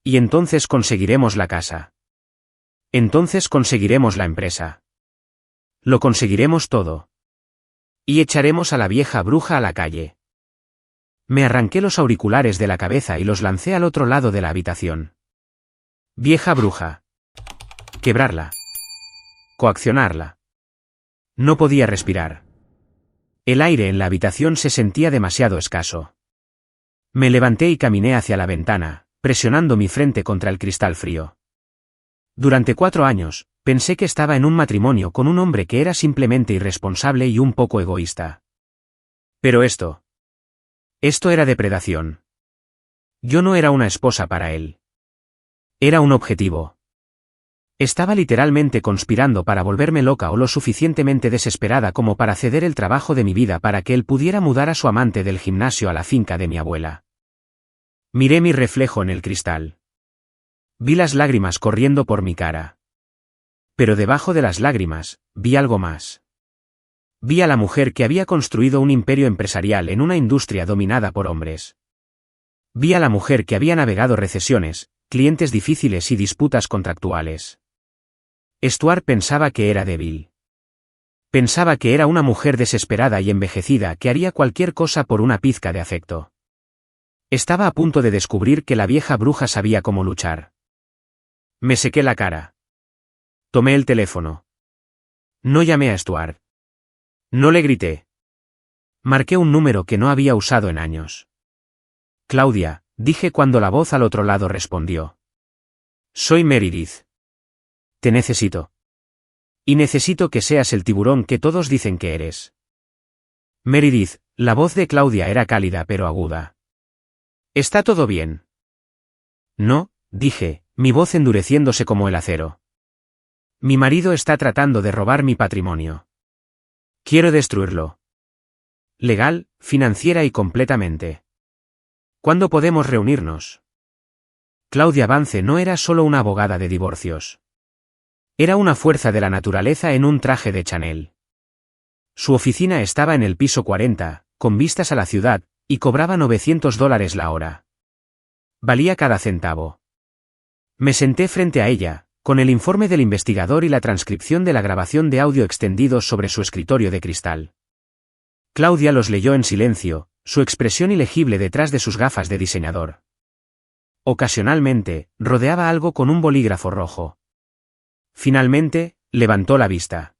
Y entonces conseguiremos la casa. Entonces conseguiremos la empresa. Lo conseguiremos todo. Y echaremos a la vieja bruja a la calle. Me arranqué los auriculares de la cabeza y los lancé al otro lado de la habitación. Vieja bruja. Quebrarla. Coaccionarla. No podía respirar. El aire en la habitación se sentía demasiado escaso. Me levanté y caminé hacia la ventana, presionando mi frente contra el cristal frío. Durante 4 años, pensé que estaba en un matrimonio con un hombre que era simplemente irresponsable y un poco egoísta. Pero esto era depredación. Yo no era una esposa para él. Era un objetivo. Estaba literalmente conspirando para volverme loca o lo suficientemente desesperada como para ceder el trabajo de mi vida para que él pudiera mudar a su amante del gimnasio a la finca de mi abuela. Miré mi reflejo en el cristal. Vi las lágrimas corriendo por mi cara. Pero debajo de las lágrimas, vi algo más. Vi a la mujer que había construido un imperio empresarial en una industria dominada por hombres. Vi a la mujer que había navegado recesiones, clientes difíciles y disputas contractuales. Stuart pensaba que era débil. Pensaba que era una mujer desesperada y envejecida que haría cualquier cosa por una pizca de afecto. Estaba a punto de descubrir que la vieja bruja sabía cómo luchar. Me sequé la cara. Tomé el teléfono. No llamé a Stuart. No le grité. Marqué un número que no había usado en años. Claudia, dije cuando la voz al otro lado respondió. Soy Meredith. Te necesito. Y necesito que seas el tiburón que todos dicen que eres. Meredith, la voz de Claudia era cálida pero aguda. ¿Está todo bien? No, dije, mi voz endureciéndose como el acero. Mi marido está tratando de robar mi patrimonio. Quiero destruirlo. Legal, financiera y completamente. ¿Cuándo podemos reunirnos? Claudia Vance no era solo una abogada de divorcios. Era una fuerza de la naturaleza en un traje de Chanel. Su oficina estaba en el piso 40, con vistas a la ciudad, y cobraba $900 la hora. Valía cada centavo. Me senté frente a ella, con el informe del investigador y la transcripción de la grabación de audio extendidos sobre su escritorio de cristal. Claudia los leyó en silencio, su expresión ilegible detrás de sus gafas de diseñador. Ocasionalmente, rodeaba algo con un bolígrafo rojo. Finalmente, levantó la vista.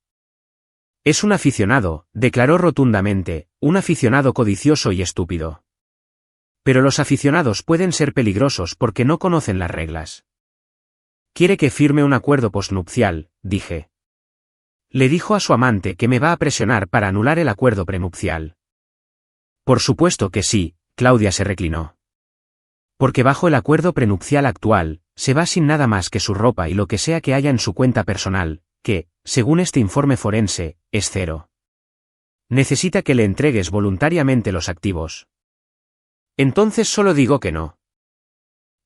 Es un aficionado, declaró rotundamente, un aficionado codicioso y estúpido. Pero los aficionados pueden ser peligrosos porque no conocen las reglas. Quiere que firme un acuerdo postnupcial, dije. Le dijo a su amante que me va a presionar para anular el acuerdo prenupcial. Por supuesto que sí, Claudia se reclinó. Porque bajo el acuerdo prenupcial actual, se va sin nada más que su ropa y lo que sea que haya en su cuenta personal, que, según este informe forense, es 0. Necesita que le entregues voluntariamente los activos. Entonces solo digo que no.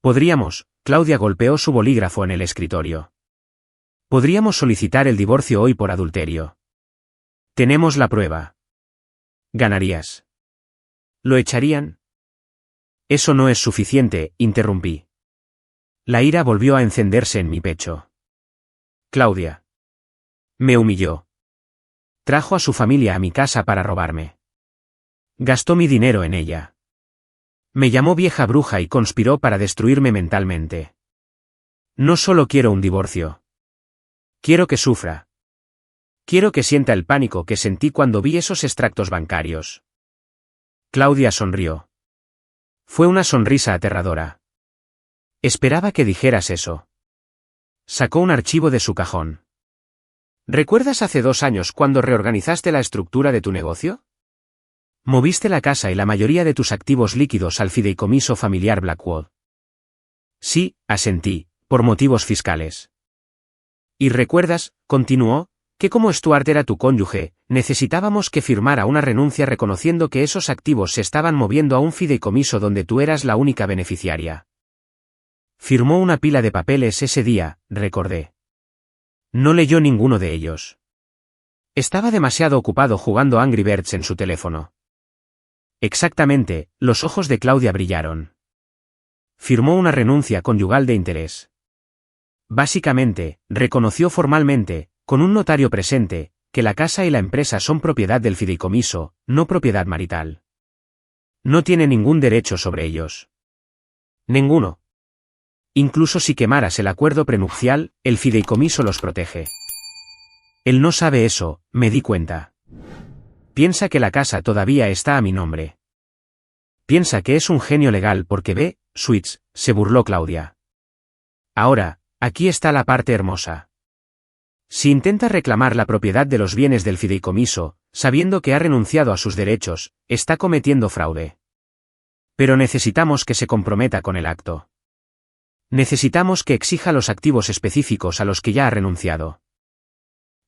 Podríamos, Claudia golpeó su bolígrafo en el escritorio. Podríamos solicitar el divorcio hoy por adulterio. Tenemos la prueba. Ganarías. ¿Lo echarían? Eso no es suficiente, interrumpí. La ira volvió a encenderse en mi pecho. Claudia. Me humilló. Trajo a su familia a mi casa para robarme. Gastó mi dinero en ella. Me llamó vieja bruja y conspiró para destruirme mentalmente. No solo quiero un divorcio. Quiero que sufra. Quiero que sienta el pánico que sentí cuando vi esos extractos bancarios. Claudia sonrió. Fue una sonrisa aterradora. Esperaba que dijeras eso. Sacó un archivo de su cajón. ¿Recuerdas hace 2 años cuando reorganizaste la estructura de tu negocio? Moviste la casa y la mayoría de tus activos líquidos al fideicomiso familiar Blackwood. Sí, asentí, por motivos fiscales. Y recuerdas, continuó, que como Stuart era tu cónyuge, necesitábamos que firmara una renuncia reconociendo que esos activos se estaban moviendo a un fideicomiso donde tú eras la única beneficiaria. Firmó una pila de papeles ese día, recordé. No leyó ninguno de ellos. Estaba demasiado ocupado jugando Angry Birds en su teléfono. Exactamente, los ojos de Claudia brillaron. Firmó una renuncia conyugal de interés. Básicamente, reconoció formalmente, con un notario presente, que la casa y la empresa son propiedad del fideicomiso, no propiedad marital. No tiene ningún derecho sobre ellos. Ninguno. Incluso si quemaras el acuerdo prenupcial, el fideicomiso los protege. Él no sabe eso, me di cuenta. Piensa que la casa todavía está a mi nombre. Piensa que es un genio legal porque ve, Switch, se burló Claudia. Ahora, aquí está la parte hermosa. Si intenta reclamar la propiedad de los bienes del fideicomiso, sabiendo que ha renunciado a sus derechos, está cometiendo fraude. Pero necesitamos que se comprometa con el acto. Necesitamos que exija los activos específicos a los que ya ha renunciado.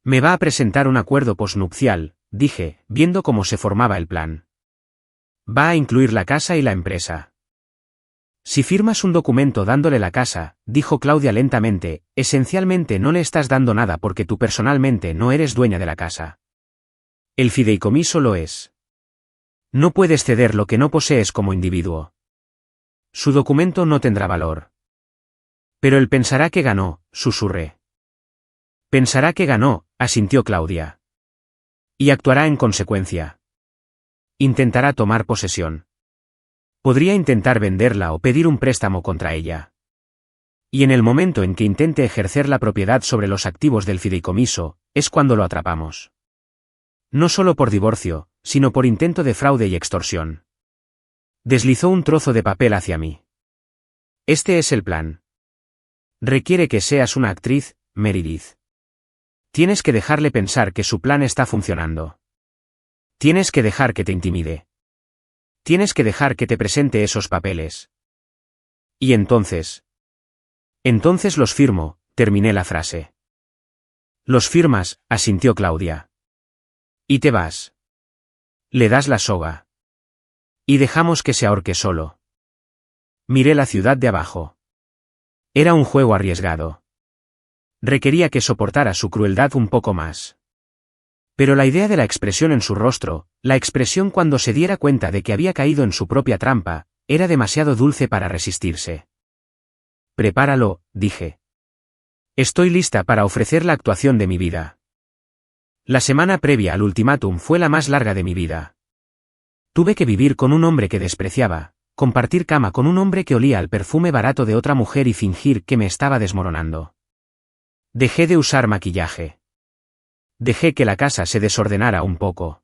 Me va a presentar un acuerdo posnupcial, dije, viendo cómo se formaba el plan. Va a incluir la casa y la empresa. Si firmas un documento dándole la casa, dijo Claudia lentamente, esencialmente no le estás dando nada porque tú personalmente no eres dueña de la casa. El fideicomiso lo es. No puedes ceder lo que no posees como individuo. Su documento no tendrá valor. Pero él pensará que ganó, susurré. Pensará que ganó, asintió Claudia. Y actuará en consecuencia. Intentará tomar posesión. Podría intentar venderla o pedir un préstamo contra ella. Y en el momento en que intente ejercer la propiedad sobre los activos del fideicomiso, es cuando lo atrapamos. No solo por divorcio, sino por intento de fraude y extorsión. Deslizó un trozo de papel hacia mí. Este es el plan. Requiere que seas una actriz, Meredith. Tienes que dejarle pensar que su plan está funcionando. Tienes que dejar que te intimide. Tienes que dejar que te presente esos papeles. Y entonces. Entonces los firmo, terminé la frase. Los firmas, asintió Claudia. Y te vas. Le das la soga. Y dejamos que se ahorque solo. Miré la ciudad de abajo. Era un juego arriesgado. Requería que soportara su crueldad un poco más. Pero la idea de la expresión en su rostro, la expresión cuando se diera cuenta de que había caído en su propia trampa, era demasiado dulce para resistirse. Prepáralo, dije. Estoy lista para ofrecer la actuación de mi vida. La semana previa al ultimátum fue la más larga de mi vida. Tuve que vivir con un hombre que despreciaba, compartir cama con un hombre que olía al perfume barato de otra mujer y fingir que me estaba desmoronando. Dejé de usar maquillaje. Dejé que la casa se desordenara un poco.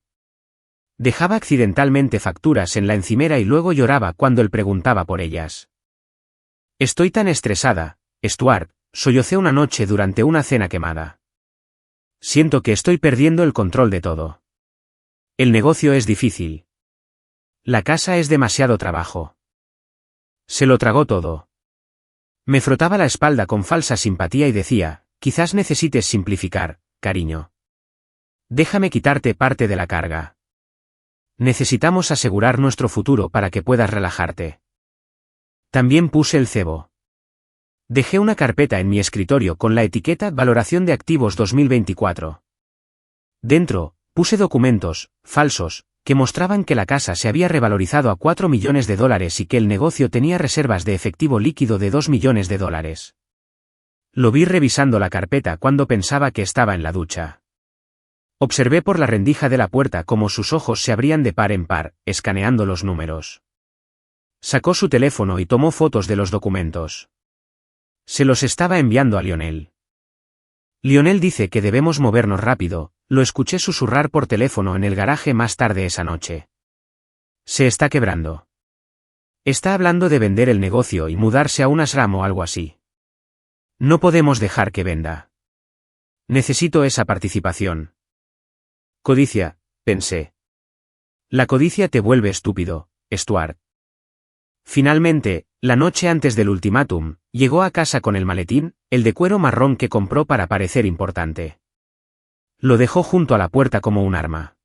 Dejaba accidentalmente facturas en la encimera y luego lloraba cuando él preguntaba por ellas. Estoy tan estresada, Stuart, sollocé una noche durante una cena quemada. Siento que estoy perdiendo el control de todo. El negocio es difícil. La casa es demasiado trabajo. Se lo tragó todo. Me frotaba la espalda con falsa simpatía y decía, quizás necesites simplificar, cariño. Déjame quitarte parte de la carga. Necesitamos asegurar nuestro futuro para que puedas relajarte. También puse el cebo. Dejé una carpeta en mi escritorio con la etiqueta Valoración de Activos 2024. Dentro, puse documentos, falsos, que mostraban que la casa se había revalorizado a $4 millones y que el negocio tenía reservas de efectivo líquido de $2 millones. Lo vi revisando la carpeta cuando pensaba que estaba en la ducha. Observé por la rendija de la puerta cómo sus ojos se abrían de par en par, escaneando los números. Sacó su teléfono y tomó fotos de los documentos. Se los estaba enviando a Lionel. Lionel dice que debemos movernos rápido, lo escuché susurrar por teléfono en el garaje más tarde esa noche. Se está quebrando. Está hablando de vender el negocio y mudarse a un ashram o algo así. No podemos dejar que venda. Necesito esa participación. Codicia, pensé. La codicia te vuelve estúpido, Stuart. Finalmente, la noche antes del ultimátum, llegó a casa con el maletín, el de cuero marrón que compró para parecer importante. Lo dejó junto a la puerta como un arma.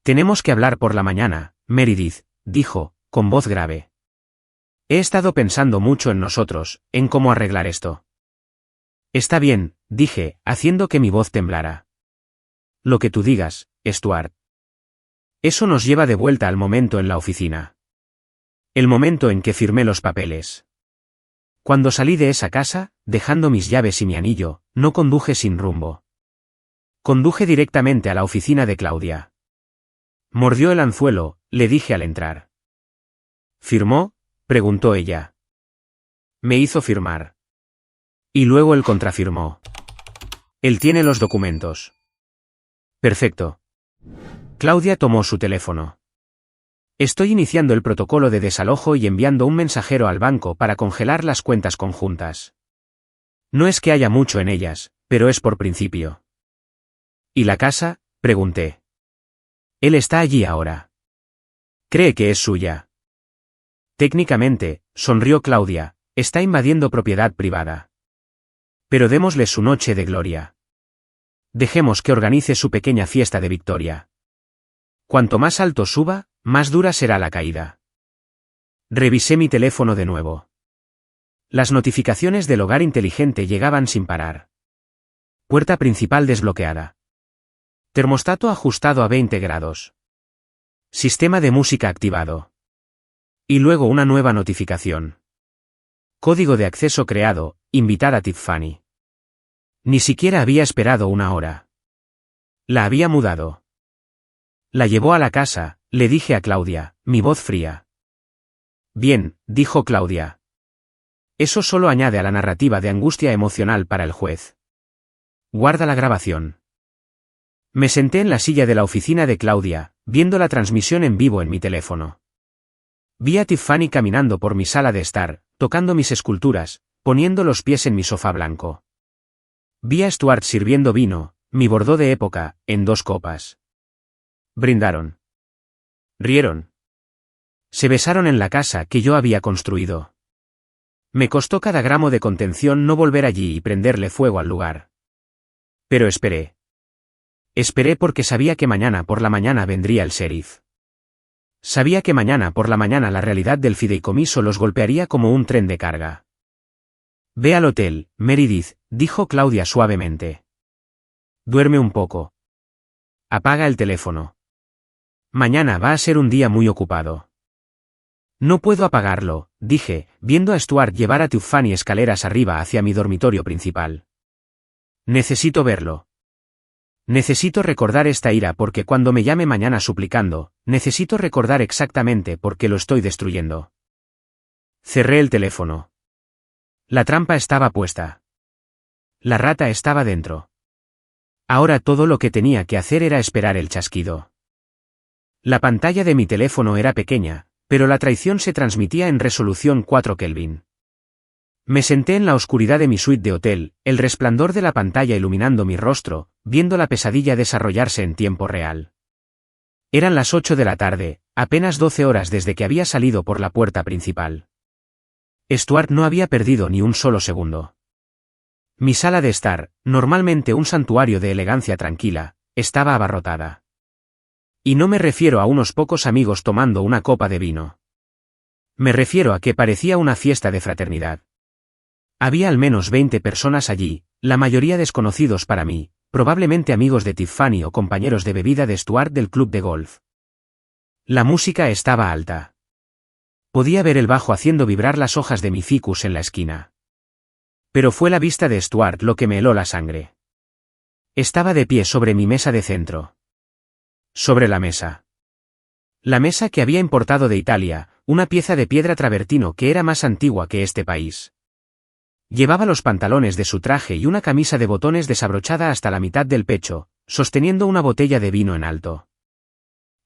Tenemos que hablar por la mañana, Meredith, dijo, con voz grave. He estado pensando mucho en nosotros, en cómo arreglar esto. Está bien, dije, haciendo que mi voz temblara. Lo que tú digas, Stuart. Eso nos lleva de vuelta al momento en la oficina. El momento en que firmé los papeles. Cuando salí de esa casa, dejando mis llaves y mi anillo, no conduje sin rumbo. Conduje directamente a la oficina de Claudia. Mordió el anzuelo, le dije al entrar. ¿Firmó?, preguntó ella. Me hizo firmar. Y luego él contrafirmó. Él tiene los documentos. Perfecto. Claudia tomó su teléfono. Estoy iniciando el protocolo de desalojo y enviando un mensajero al banco para congelar las cuentas conjuntas. No es que haya mucho en ellas, pero es por principio. ¿Y la casa?, pregunté. Él está allí ahora. Cree que es suya. Técnicamente, sonrió Claudia, está invadiendo propiedad privada. Pero démosle su noche de gloria. Dejemos que organice su pequeña fiesta de victoria. Cuanto más alto suba, más dura será la caída. Revisé mi teléfono de nuevo. Las notificaciones del hogar inteligente llegaban sin parar. Puerta principal desbloqueada. Termostato ajustado a 20 grados. Sistema de música activado. Y luego una nueva notificación. Código de acceso creado, invitar a Tiffany. Ni siquiera había esperado una hora. La había mudado. La llevó a la casa, le dije a Claudia, mi voz fría. Bien, dijo Claudia. Eso solo añade a la narrativa de angustia emocional para el juez. Guarda la grabación. Me senté en la silla de la oficina de Claudia, viendo la transmisión en vivo en mi teléfono. Vi a Tiffany caminando por mi sala de estar, tocando mis esculturas, poniendo los pies en mi sofá blanco. Vi a Stuart sirviendo vino, mi bordó de época, en 2 copas. Brindaron. Rieron. Se besaron en la casa que yo había construido. Me costó cada gramo de contención no volver allí y prenderle fuego al lugar. Pero esperé. Esperé porque sabía que mañana por la mañana vendría el sheriff. Sabía que mañana por la mañana la realidad del fideicomiso los golpearía como un tren de carga. Ve al hotel, Meredith, dijo Claudia suavemente. Duerme un poco. Apaga el teléfono. Mañana va a ser un día muy ocupado. No puedo apagarlo, dije, viendo a Stuart llevar a Tiffany escaleras arriba hacia mi dormitorio principal. Necesito verlo. Necesito recordar esta ira porque cuando me llame mañana suplicando, necesito recordar exactamente por qué lo estoy destruyendo. Cerré el teléfono. La trampa estaba puesta. La rata estaba dentro. Ahora todo lo que tenía que hacer era esperar el chasquido. La pantalla de mi teléfono era pequeña, pero la traición se transmitía en resolución 4 Kelvin. Me senté en la oscuridad de mi suite de hotel, el resplandor de la pantalla iluminando mi rostro, viendo la pesadilla desarrollarse en tiempo real. Eran las 8 de la tarde, apenas 12 horas desde que había salido por la puerta principal. Stuart no había perdido ni un solo segundo. Mi sala de estar, normalmente un santuario de elegancia tranquila, estaba abarrotada. Y no me refiero a unos pocos amigos tomando una copa de vino. Me refiero a que parecía una fiesta de fraternidad. Había al menos 20 personas allí, la mayoría desconocidos para mí, probablemente amigos de Tiffany o compañeros de bebida de Stuart del club de golf. La música estaba alta. Podía ver el bajo haciendo vibrar las hojas de mi ficus en la esquina. Pero fue la vista de Stuart lo que me heló la sangre. Estaba de pie sobre mi mesa de centro. Sobre la mesa. La mesa que había importado de Italia, una pieza de piedra travertino que era más antigua que este país. Llevaba los pantalones de su traje y una camisa de botones desabrochada hasta la mitad del pecho, sosteniendo una botella de vino en alto.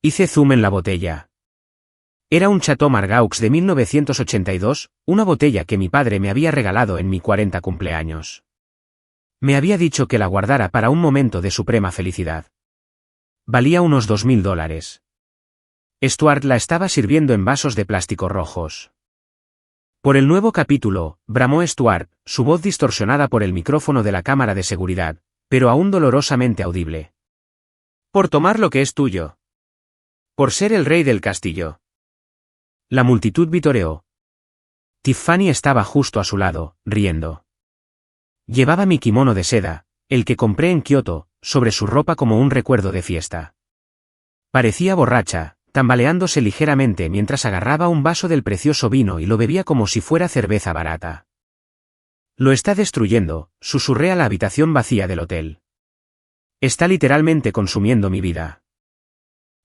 Hice zoom en la botella. Era un Chateau Margaux de 1982, una botella que mi padre me había regalado en mi 40 cumpleaños. Me había dicho que la guardara para un momento de suprema felicidad. Valía unos $2000. Stuart la estaba sirviendo en vasos de plástico rojos. Por el nuevo capítulo, bramó Stuart, su voz distorsionada por el micrófono de la cámara de seguridad, pero aún dolorosamente audible. Por tomar lo que es tuyo. Por ser el rey del castillo. La multitud vitoreó. Tiffany estaba justo a su lado, riendo. Llevaba mi kimono de seda, el que compré en Kioto, sobre su ropa como un recuerdo de fiesta. Parecía borracha, tambaleándose ligeramente mientras agarraba un vaso del precioso vino y lo bebía como si fuera cerveza barata. Lo está destruyendo, susurré a la habitación vacía del hotel. Está literalmente consumiendo mi vida.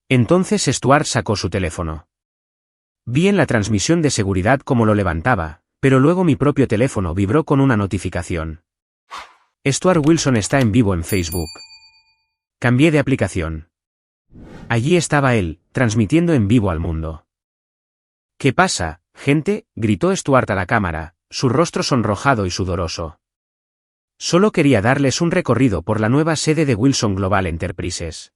Entonces Stuart sacó su teléfono. Vi en la transmisión de seguridad cómo lo levantaba, pero luego mi propio teléfono vibró con una notificación. Stuart Wilson está en vivo en Facebook. Cambié de aplicación. Allí estaba él, transmitiendo en vivo al mundo. ¿Qué pasa, gente?, gritó Stuart a la cámara, su rostro sonrojado y sudoroso. Solo quería darles un recorrido por la nueva sede de Wilson Global Enterprises.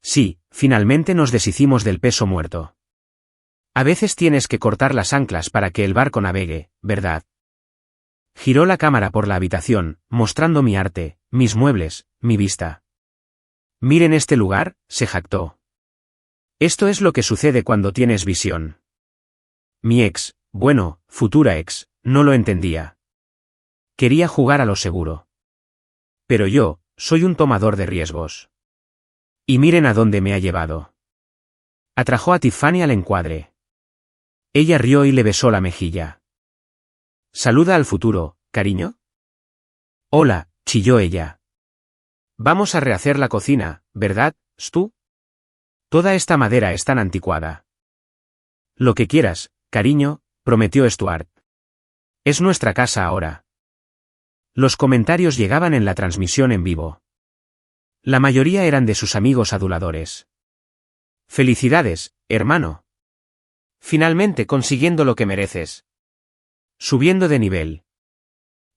Sí, finalmente nos deshicimos del peso muerto. A veces tienes que cortar las anclas para que el barco navegue, ¿verdad? Giró la cámara por la habitación, mostrando mi arte, mis muebles, mi vista. Miren este lugar, se jactó. Esto es lo que sucede cuando tienes visión. Mi ex, bueno, futura ex, no lo entendía. Quería jugar a lo seguro. Pero yo, soy un tomador de riesgos. Y miren a dónde me ha llevado. Atrajo a Tiffany al encuadre. Ella rió y le besó la mejilla. Saluda al futuro, cariño. Hola, chilló ella. Vamos a rehacer la cocina, ¿verdad, Stu? Toda esta madera es tan anticuada. Lo que quieras, cariño, prometió Stuart. Es nuestra casa ahora. Los comentarios llegaban en la transmisión en vivo. La mayoría eran de sus amigos aduladores. Felicidades, hermano. Finalmente consiguiendo lo que mereces. Subiendo de nivel.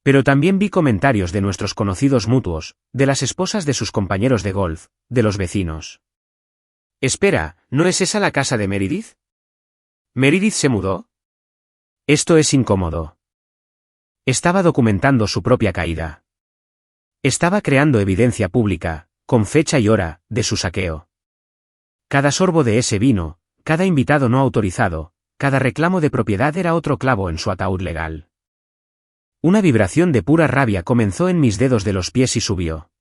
Pero también vi comentarios de nuestros conocidos mutuos, de las esposas de sus compañeros de golf, de los vecinos. Espera, ¿no es esa la casa de Meredith? ¿Meredith se mudó? Esto es incómodo. Estaba documentando su propia caída. Estaba creando evidencia pública, con fecha y hora, de su saqueo. Cada sorbo de ese vino, cada invitado no autorizado, cada reclamo de propiedad era otro clavo en su ataúd legal. Una vibración de pura rabia comenzó en mis dedos de los pies y subió.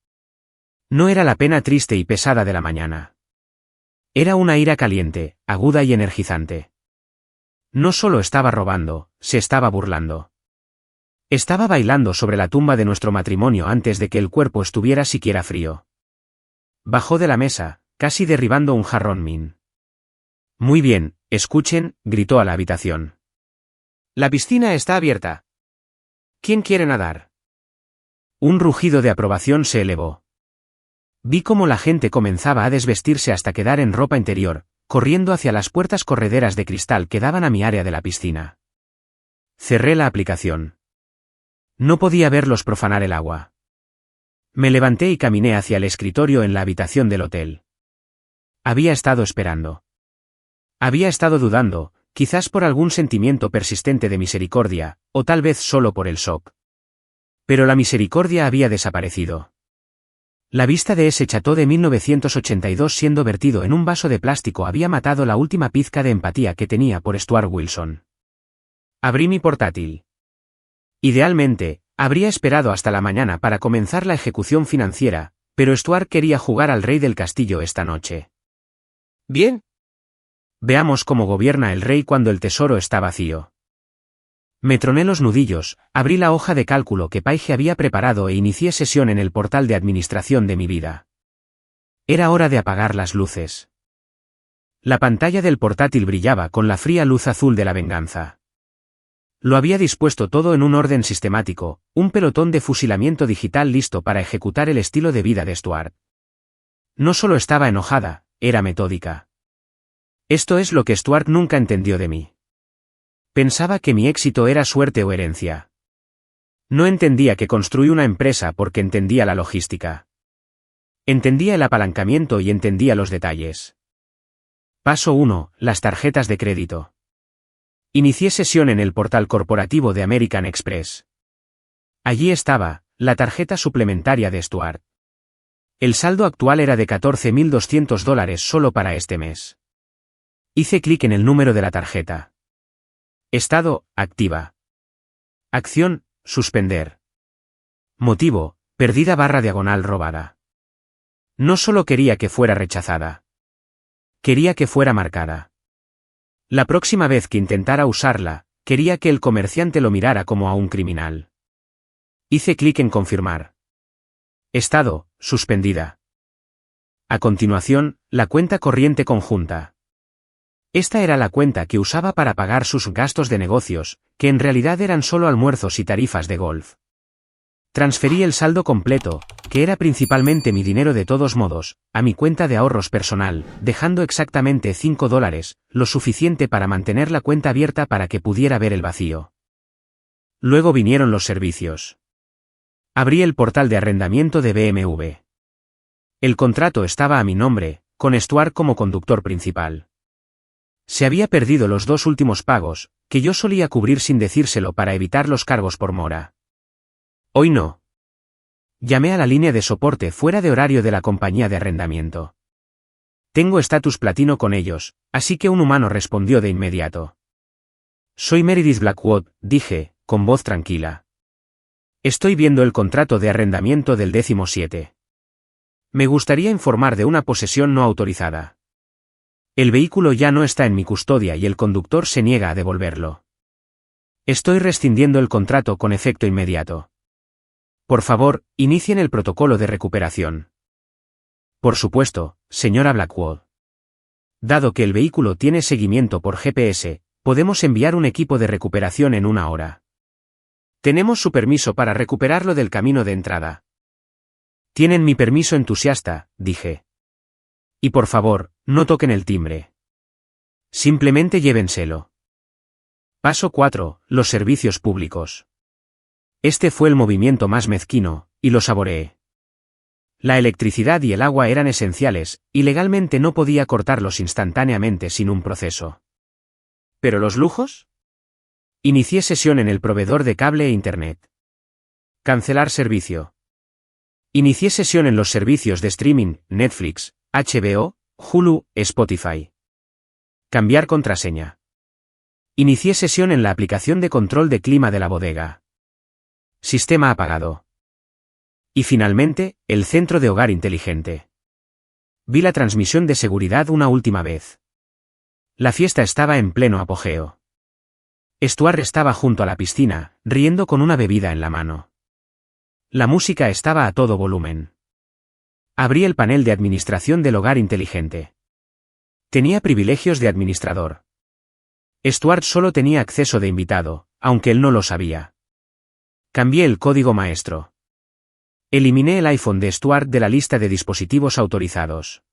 No era la pena triste y pesada de la mañana. Era una ira caliente, aguda y energizante. No solo estaba robando, se estaba burlando. Estaba bailando sobre la tumba de nuestro matrimonio antes de que el cuerpo estuviera siquiera frío. Bajó de la mesa, casi derribando un jarrón min. Muy bien, escuchen, gritó a la habitación. La piscina está abierta. ¿Quién quiere nadar? Un rugido de aprobación se elevó. Vi cómo la gente comenzaba a desvestirse hasta quedar en ropa interior, corriendo hacia las puertas correderas de cristal que daban a mi área de la piscina. Cerré la aplicación. No podía verlos profanar el agua. Me levanté y caminé hacia el escritorio en la habitación del hotel. Había estado esperando. Había estado dudando, quizás por algún sentimiento persistente de misericordia, o tal vez solo por el shock. Pero la misericordia había desaparecido. La vista de ese Chateau de 1982 siendo vertido en un vaso de plástico había matado la última pizca de empatía que tenía por Stuart Wilson. Abrí mi portátil. Idealmente, habría esperado hasta la mañana para comenzar la ejecución financiera, pero Stuart quería jugar al rey del castillo esta noche. Bien. Veamos cómo gobierna el rey cuando el tesoro está vacío. Me troné los nudillos, abrí la hoja de cálculo que Paige había preparado e inicié sesión en el portal de administración de mi vida. Era hora de apagar las luces. La pantalla del portátil brillaba con la fría luz azul de la venganza. Lo había dispuesto todo en un orden sistemático, un pelotón de fusilamiento digital listo para ejecutar el estilo de vida de Stuart. No solo estaba enojada, era metódica. Esto es lo que Stuart nunca entendió de mí. Pensaba que mi éxito era suerte o herencia. No entendía que construí una empresa porque entendía la logística. Entendía el apalancamiento y entendía los detalles. Paso 1. Las tarjetas de crédito. Inicié sesión en el portal corporativo de American Express. Allí estaba, la tarjeta suplementaria de Stuart. El saldo actual era de $14.200 solo para este mes. Hice clic en el número de la tarjeta. Estado, activa. Acción, suspender. Motivo, perdida /diagonal robada. No solo quería que fuera rechazada. Quería que fuera marcada. La próxima vez que intentara usarla, quería que el comerciante lo mirara como a un criminal. Hice clic en confirmar. Estado, suspendida. A continuación, la cuenta corriente conjunta. Esta era la cuenta que usaba para pagar sus gastos de negocios, que en realidad eran solo almuerzos y tarifas de golf. Transferí el saldo completo, que era principalmente mi dinero de todos modos, a mi cuenta de ahorros personal, dejando exactamente $5, lo suficiente para mantener la cuenta abierta para que pudiera ver el vacío. Luego vinieron los servicios. Abrí el portal de arrendamiento de BMW. El contrato estaba a mi nombre, con Stuart como conductor principal. Se había perdido los 2 últimos pagos, que yo solía cubrir sin decírselo para evitar los cargos por mora. Hoy no. Llamé a la línea de soporte fuera de horario de la compañía de arrendamiento. Tengo estatus platino con ellos, así que un humano respondió de inmediato. Soy Meredith Blackwood, dije, con voz tranquila. Estoy viendo el contrato de arrendamiento del 17. Me gustaría informar de una posesión no autorizada. El vehículo ya no está en mi custodia y el conductor se niega a devolverlo. Estoy rescindiendo el contrato con efecto inmediato. Por favor, inicien el protocolo de recuperación. Por supuesto, señora Blackwood. Dado que el vehículo tiene seguimiento por GPS, podemos enviar un equipo de recuperación en 1 hora. Tenemos su permiso para recuperarlo del camino de entrada. Tienen mi permiso entusiasta, dije. Y por favor, no toquen el timbre. Simplemente llévenselo. Paso 4. Los servicios públicos. Este fue el movimiento más mezquino, y lo saboreé. La electricidad y el agua eran esenciales, y legalmente no podía cortarlos instantáneamente sin un proceso. ¿Pero los lujos? Inicié sesión en el proveedor de cable e Internet. Cancelar servicio. Inicié sesión en los servicios de streaming, Netflix, HBO, Hulu, Spotify. Cambiar contraseña. Inicié sesión en la aplicación de control de clima de la bodega. Sistema apagado. Y finalmente, el centro de hogar inteligente. Vi la transmisión de seguridad una última vez. La fiesta estaba en pleno apogeo. Stuart estaba junto a la piscina, riendo con una bebida en la mano. La música estaba a todo volumen. Abrí el panel de administración del hogar inteligente. Tenía privilegios de administrador. Stuart solo tenía acceso de invitado, aunque él no lo sabía. Cambié el código maestro. Eliminé el iPhone de Stuart de la lista de dispositivos autorizados.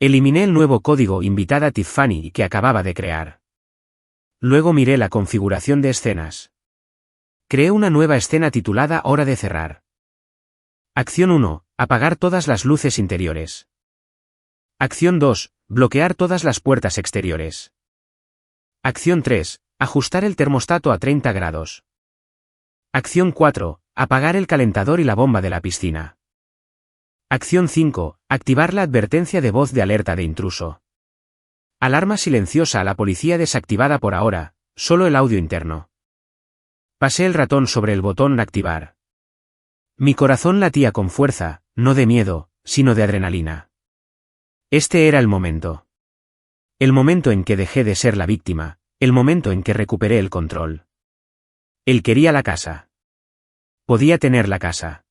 Eliminé el nuevo código invitada Tiffany que acababa de crear. Luego miré la configuración de escenas. Creé una nueva escena titulada Hora de cerrar. Acción 1. Apagar todas las luces interiores. Acción 2. Bloquear todas las puertas exteriores. Acción 3. Ajustar el termostato a 30 grados. Acción 4. Apagar el calentador y la bomba de la piscina. Acción 5. Activar la advertencia de voz de alerta de intruso. Alarma silenciosa a la policía desactivada por ahora, solo el audio interno. Pasé el ratón sobre el botón activar. Mi corazón latía con fuerza, no de miedo, sino de adrenalina. Este era el momento. El momento en que dejé de ser la víctima, el momento en que recuperé el control. Él quería la casa. Podía tener la casa.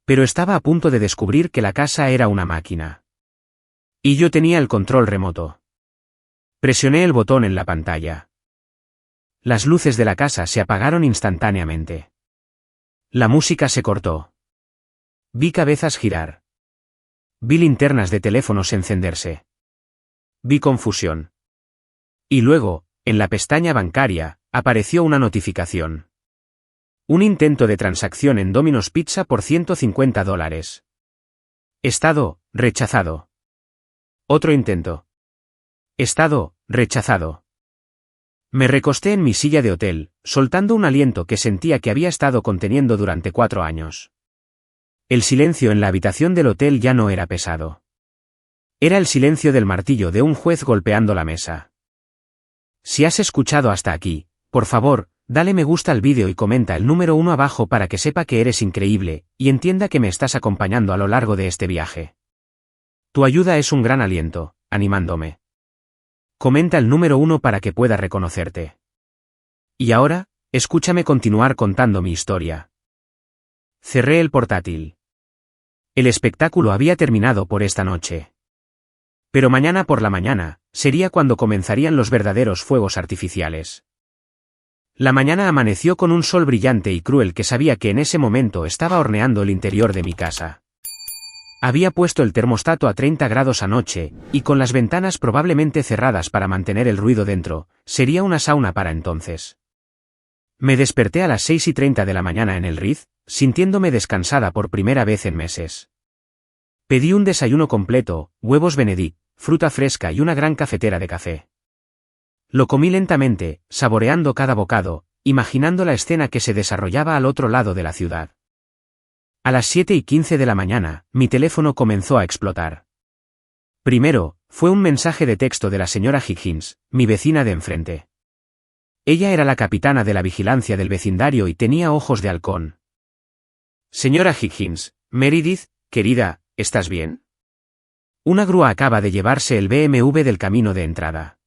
Pero estaba a punto de descubrir que la casa era una máquina. Y yo tenía el control remoto. Presioné el botón en la pantalla. Las luces de la casa se apagaron instantáneamente. La música se cortó. Vi cabezas girar. Vi linternas de teléfonos encenderse. Vi confusión. Y luego, en la pestaña bancaria, apareció una notificación. Un intento de transacción en Domino's Pizza por $150. Estado, rechazado. Otro intento. Estado, rechazado. Me recosté en mi silla de hotel, soltando un aliento que sentía que había estado conteniendo durante 4 años. El silencio en la habitación del hotel ya no era pesado. Era el silencio del martillo de un juez golpeando la mesa. Si has escuchado hasta aquí, por favor, dale me gusta al vídeo y comenta el número 1 abajo para que sepa que eres increíble, y entienda que me estás acompañando a lo largo de este viaje. Tu ayuda es un gran aliento, animándome. Comenta el número 1 para que pueda reconocerte. Y ahora, escúchame continuar contando mi historia. Cerré el portátil. El espectáculo había terminado por esta noche. Pero mañana por la mañana, sería cuando comenzarían los verdaderos fuegos artificiales. La mañana amaneció con un sol brillante y cruel que sabía que en ese momento estaba horneando el interior de mi casa. Había puesto el termostato a 30 grados anoche, y con las ventanas probablemente cerradas para mantener el ruido dentro, sería una sauna para entonces. Me desperté a las 6:30 de la mañana en el Ritz, sintiéndome descansada por primera vez en meses. Pedí un desayuno completo, huevos Benedict, fruta fresca y una gran cafetera de café. Lo comí lentamente, saboreando cada bocado, imaginando la escena que se desarrollaba al otro lado de la ciudad. A las 7:15 de la mañana, mi teléfono comenzó a explotar. Primero, fue un mensaje de texto de la señora Higgins, mi vecina de enfrente. Ella era la capitana de la vigilancia del vecindario y tenía ojos de halcón. Señora Higgins, Meredith, querida, ¿estás bien? Una grúa acaba de llevarse el BMW del camino de entrada.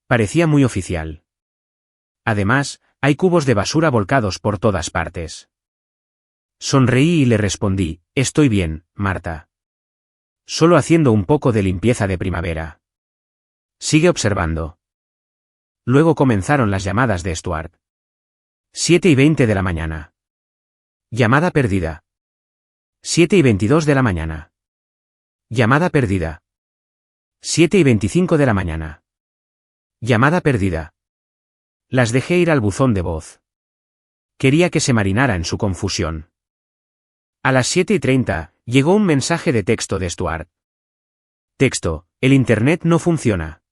Parecía muy oficial. Además, hay cubos de basura volcados por todas partes. Sonreí y le respondí, estoy bien, Marta. Solo haciendo un poco de limpieza de primavera. Sigue observando. Luego comenzaron las llamadas de Stuart. 7:20 de la mañana. Llamada perdida. 7:22 de la mañana. Llamada perdida. 7:25 de la mañana. Llamada perdida. Las dejé ir al buzón de voz. Quería que se marinara en su confusión. A las 7:30, llegó un mensaje de texto de Stuart. Texto, el internet no funciona.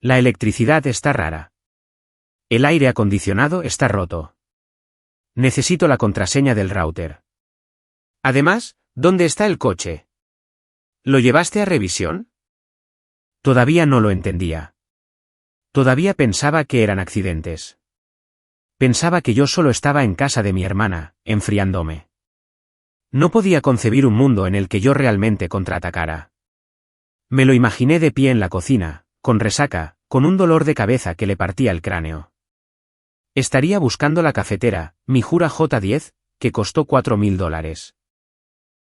La electricidad está rara. El aire acondicionado está roto. Necesito la contraseña del router. Además, ¿dónde está el coche? ¿Lo llevaste a revisión? Todavía no lo entendía. Todavía pensaba que eran accidentes. Pensaba que yo solo estaba en casa de mi hermana, enfriándome. No podía concebir un mundo en el que yo realmente contraatacara. Me lo imaginé de pie en la cocina, con resaca, con un dolor de cabeza que le partía el cráneo. Estaría buscando la cafetera, mi Jura J10, que costó $4.000.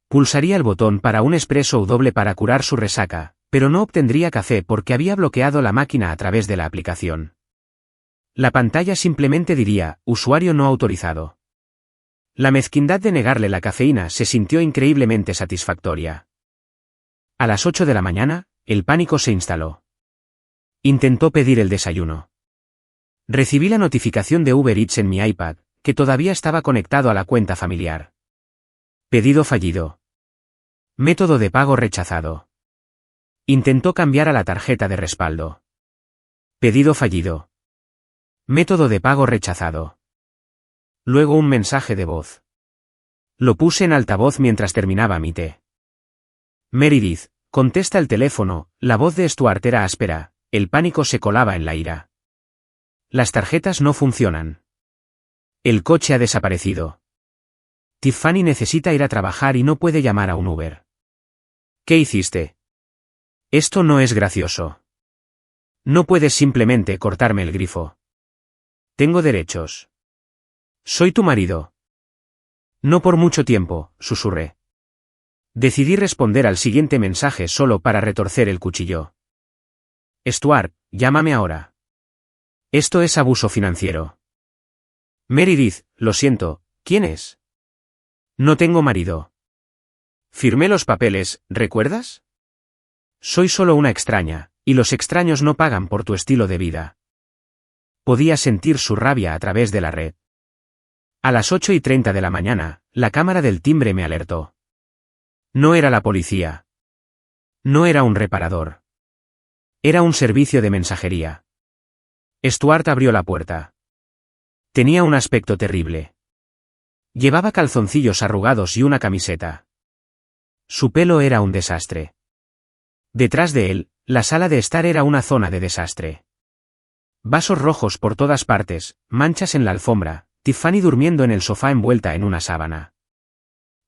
Pulsaría el botón para un espresso doble para curar su resaca, pero no obtendría café porque había bloqueado la máquina a través de la aplicación. La pantalla simplemente diría, usuario no autorizado. La mezquindad de negarle la cafeína se sintió increíblemente satisfactoria. A las 8 de la mañana, el pánico se instaló. Intentó pedir el desayuno. Recibí la notificación de Uber Eats en mi iPad, que todavía estaba conectado a la cuenta familiar. Pedido fallido. Método de pago rechazado. Intentó cambiar a la tarjeta de respaldo. Pedido fallido. Método de pago rechazado. Luego un mensaje de voz. Lo puse en altavoz mientras terminaba mi té. Meredith, contesta el teléfono, la voz de Stuart era áspera, el pánico se colaba en la ira. Las tarjetas no funcionan. El coche ha desaparecido. Tiffany necesita ir a trabajar y no puede llamar a un Uber. ¿Qué hiciste? Esto no es gracioso. No puedes simplemente cortarme el grifo. Tengo derechos. Soy tu marido. No por mucho tiempo, susurré. Decidí responder al siguiente mensaje solo para retorcer el cuchillo. Stuart, llámame ahora. Esto es abuso financiero. Meredith, lo siento, ¿quién es? No tengo marido. Firmé los papeles, ¿recuerdas? Soy solo una extraña, y los extraños no pagan por tu estilo de vida. Podía sentir su rabia a través de la red. A las 8:30 de la mañana, la cámara del timbre me alertó. No era la policía. No era un reparador. Era un servicio de mensajería. Stuart abrió la puerta. Tenía un aspecto terrible. Llevaba calzoncillos arrugados y una camiseta. Su pelo era un desastre. Detrás de él, la sala de estar era una zona de desastre. Vasos rojos por todas partes, manchas en la alfombra, Tiffany durmiendo en el sofá envuelta en una sábana.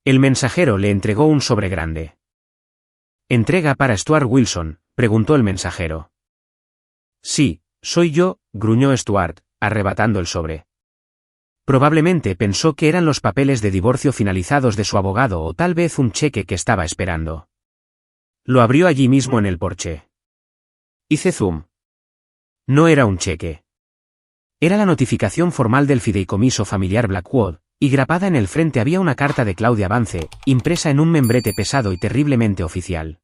El mensajero le entregó un sobre grande. ¿Entrega para Stuart Wilson?, preguntó el mensajero. Sí, soy yo, gruñó Stuart, arrebatando el sobre. Probablemente pensó que eran los papeles de divorcio finalizados de su abogado o tal vez un cheque que estaba esperando. Lo abrió allí mismo en el porche. Hice zoom. No era un cheque. Era la notificación formal del fideicomiso familiar Blackwood, y grapada en el frente había una carta de Claudia Vance, impresa en un membrete pesado y terriblemente oficial.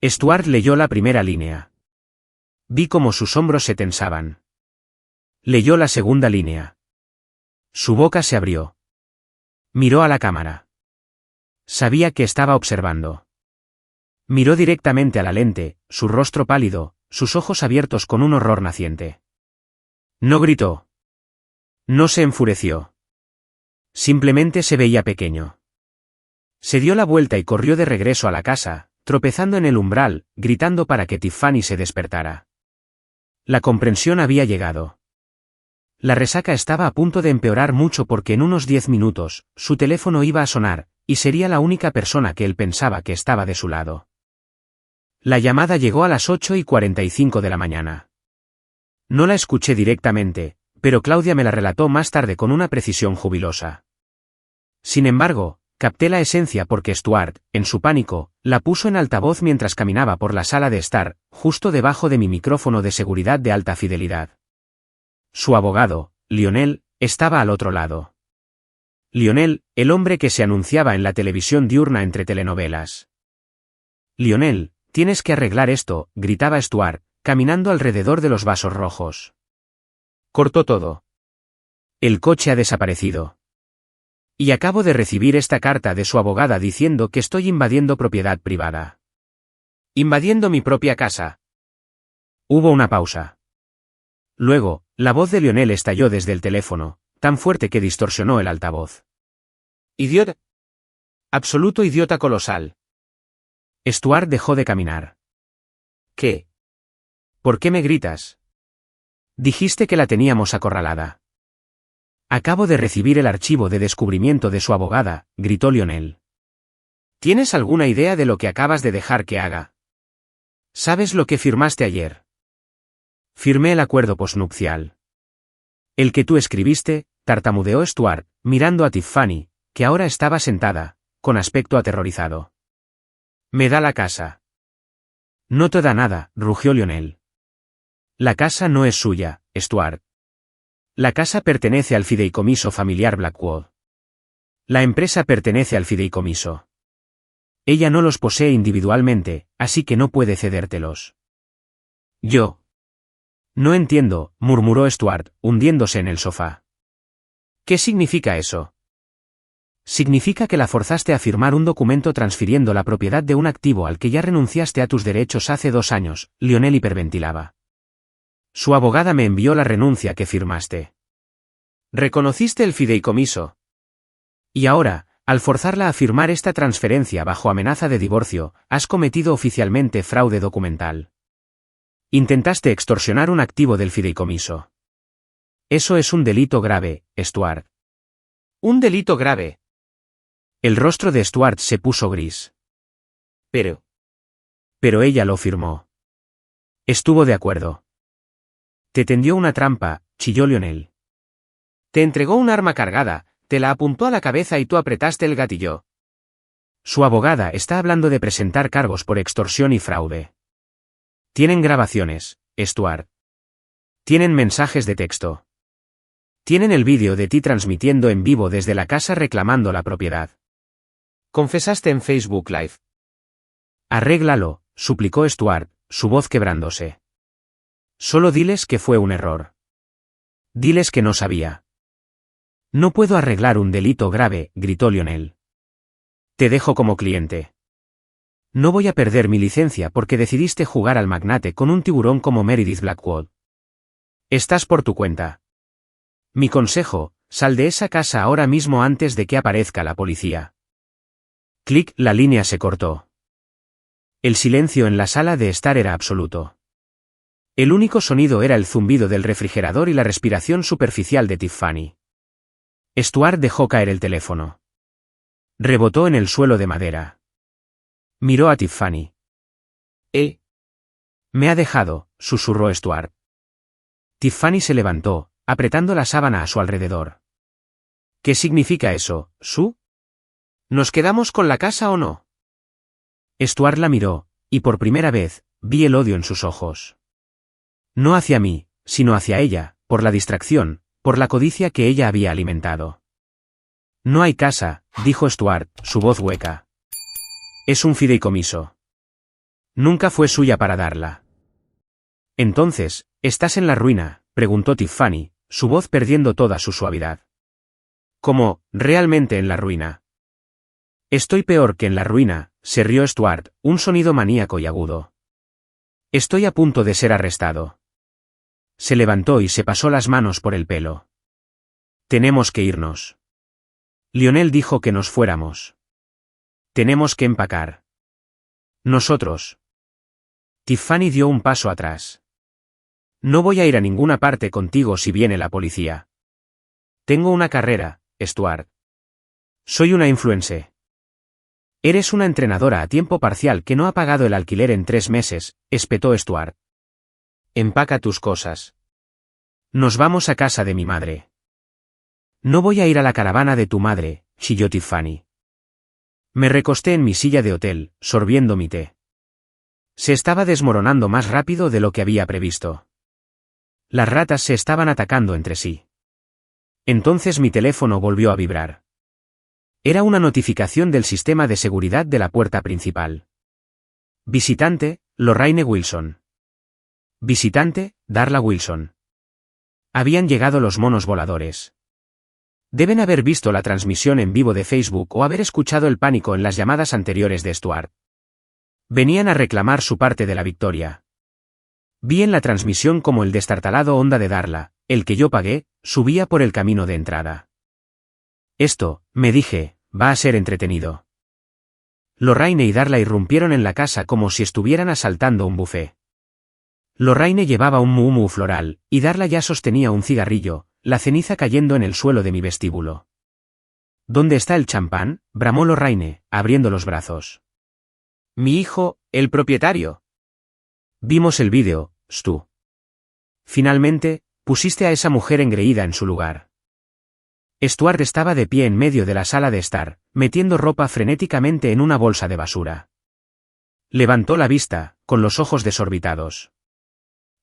Stuart leyó la primera línea. Vi cómo sus hombros se tensaban. Leyó la segunda línea. Su boca se abrió. Miró a la cámara. Sabía que estaba observando. Miró directamente a la lente, su rostro pálido, sus ojos abiertos con un horror naciente. No gritó. No se enfureció. Simplemente se veía pequeño. Se dio la vuelta y corrió de regreso a la casa, tropezando en el umbral, gritando para que Tiffany se despertara. La comprensión había llegado. La resaca estaba a punto de empeorar mucho porque en unos 10 minutos, su teléfono iba a sonar, y sería la única persona que él pensaba que estaba de su lado. La llamada llegó a las 8:45 de la mañana. No la escuché directamente, pero Claudia me la relató más tarde con una precisión jubilosa. Sin embargo, capté la esencia porque Stuart, en su pánico, la puso en altavoz mientras caminaba por la sala de estar, justo debajo de mi micrófono de seguridad de alta fidelidad. Su abogado, Lionel, estaba al otro lado. Lionel, el hombre que se anunciaba en la televisión diurna entre telenovelas. Lionel, tienes que arreglar esto, gritaba Stuart, caminando alrededor de los vasos rojos. Cortó todo. El coche ha desaparecido. Y acabo de recibir esta carta de su abogada diciendo que estoy invadiendo propiedad privada. Invadiendo mi propia casa. Hubo una pausa. Luego, la voz de Lionel estalló desde el teléfono, tan fuerte que distorsionó el altavoz. Idiota. Absoluto idiota colosal. Stuart dejó de caminar. ¿Qué? ¿Por qué me gritas? Dijiste que la teníamos acorralada. Acabo de recibir el archivo de descubrimiento de su abogada, gritó Lionel. ¿Tienes alguna idea de lo que acabas de dejar que haga? ¿Sabes lo que firmaste ayer? Firmé el acuerdo posnupcial. El que tú escribiste, tartamudeó Stuart, mirando a Tiffany, que ahora estaba sentada, con aspecto aterrorizado. Me da la casa. No te da nada, rugió Lionel. La casa no es suya, Stuart. La casa pertenece al fideicomiso familiar Blackwood. La empresa pertenece al fideicomiso. Ella no los posee individualmente, así que no puede cedértelos. Yo. No entiendo, murmuró Stuart, hundiéndose en el sofá. ¿Qué significa eso? Significa que la forzaste a firmar un documento transfiriendo la propiedad de un activo al que ya renunciaste a tus derechos hace 2 años, Lionel hiperventilaba. Su abogada me envió la renuncia que firmaste. Reconociste el fideicomiso. Y ahora, al forzarla a firmar esta transferencia bajo amenaza de divorcio, has cometido oficialmente fraude documental. Intentaste extorsionar un activo del fideicomiso. Eso es un delito grave, Stuart. ¿Un delito grave? El rostro de Stuart se puso gris. Pero ella lo firmó. Estuvo de acuerdo. Te tendió una trampa, chilló Lionel. Te entregó un arma cargada, te la apuntó a la cabeza y tú apretaste el gatillo. Su abogada está hablando de presentar cargos por extorsión y fraude. Tienen grabaciones, Stuart. Tienen mensajes de texto. Tienen el vídeo de ti transmitiendo en vivo desde la casa reclamando la propiedad. Confesaste en Facebook Live. Arréglalo, suplicó Stuart, su voz quebrándose. Solo diles que fue un error. Diles que no sabía. No puedo arreglar un delito grave, gritó Lionel. Te dejo como cliente. No voy a perder mi licencia porque decidiste jugar al magnate con un tiburón como Meredith Blackwood. Estás por tu cuenta. Mi consejo, sal de esa casa ahora mismo antes de que aparezca la policía. Clic, la línea se cortó. El silencio en la sala de estar era absoluto. El único sonido era el zumbido del refrigerador y la respiración superficial de Tiffany. Stuart dejó caer el teléfono. Rebotó en el suelo de madera. Miró a Tiffany. Me ha dejado, susurró Stuart. Tiffany se levantó, apretando la sábana a su alrededor. ¿Qué significa eso, Sue? ¿Nos quedamos con la casa o no? Stuart la miró, y por primera vez, vi el odio en sus ojos. No hacia mí, sino hacia ella, por la distracción, por la codicia que ella había alimentado. No hay casa, dijo Stuart, su voz hueca. Es un fideicomiso. Nunca fue suya para darla. Entonces, ¿estás en la ruina?, preguntó Tiffany, su voz perdiendo toda su suavidad. ¿Cómo, realmente en la ruina? Estoy peor que en la ruina, se rió Stuart, un sonido maníaco y agudo. Estoy a punto de ser arrestado. Se levantó y se pasó las manos por el pelo. Tenemos que irnos. Lionel dijo que nos fuéramos. Tenemos que empacar. Nosotros. Tiffany dio un paso atrás. No voy a ir a ninguna parte contigo si viene la policía. Tengo una carrera, Stuart. Soy una influencer. Eres una entrenadora a tiempo parcial que no ha pagado el alquiler en 3 meses, espetó Stuart. Empaca tus cosas. Nos vamos a casa de mi madre. No voy a ir a la caravana de tu madre, chilló Tiffany. Me recosté en mi silla de hotel, sorbiendo mi té. Se estaba desmoronando más rápido de lo que había previsto. Las ratas se estaban atacando entre sí. Entonces mi teléfono volvió a vibrar. Era una notificación del sistema de seguridad de la puerta principal. Visitante, Lorraine Wilson. Visitante, Darla Wilson. Habían llegado los monos voladores. Deben haber visto la transmisión en vivo de Facebook o haber escuchado el pánico en las llamadas anteriores de Stuart. Venían a reclamar su parte de la victoria. Vi en la transmisión como el destartalado Honda de Darla, el que yo pagué, subía por el camino de entrada. Esto, me dije, va a ser entretenido. Lorraine y Darla irrumpieron en la casa como si estuvieran asaltando un buffet. Lorraine llevaba un muumuu floral, y Darla ya sostenía un cigarrillo, la ceniza cayendo en el suelo de mi vestíbulo. ¿Dónde está el champán?, bramó Lorraine, abriendo los brazos. Mi hijo, el propietario. Vimos el vídeo, Stu. Finalmente, pusiste a esa mujer engreída en su lugar. Stuart estaba de pie en medio de la sala de estar, metiendo ropa frenéticamente en una bolsa de basura. Levantó la vista, con los ojos desorbitados.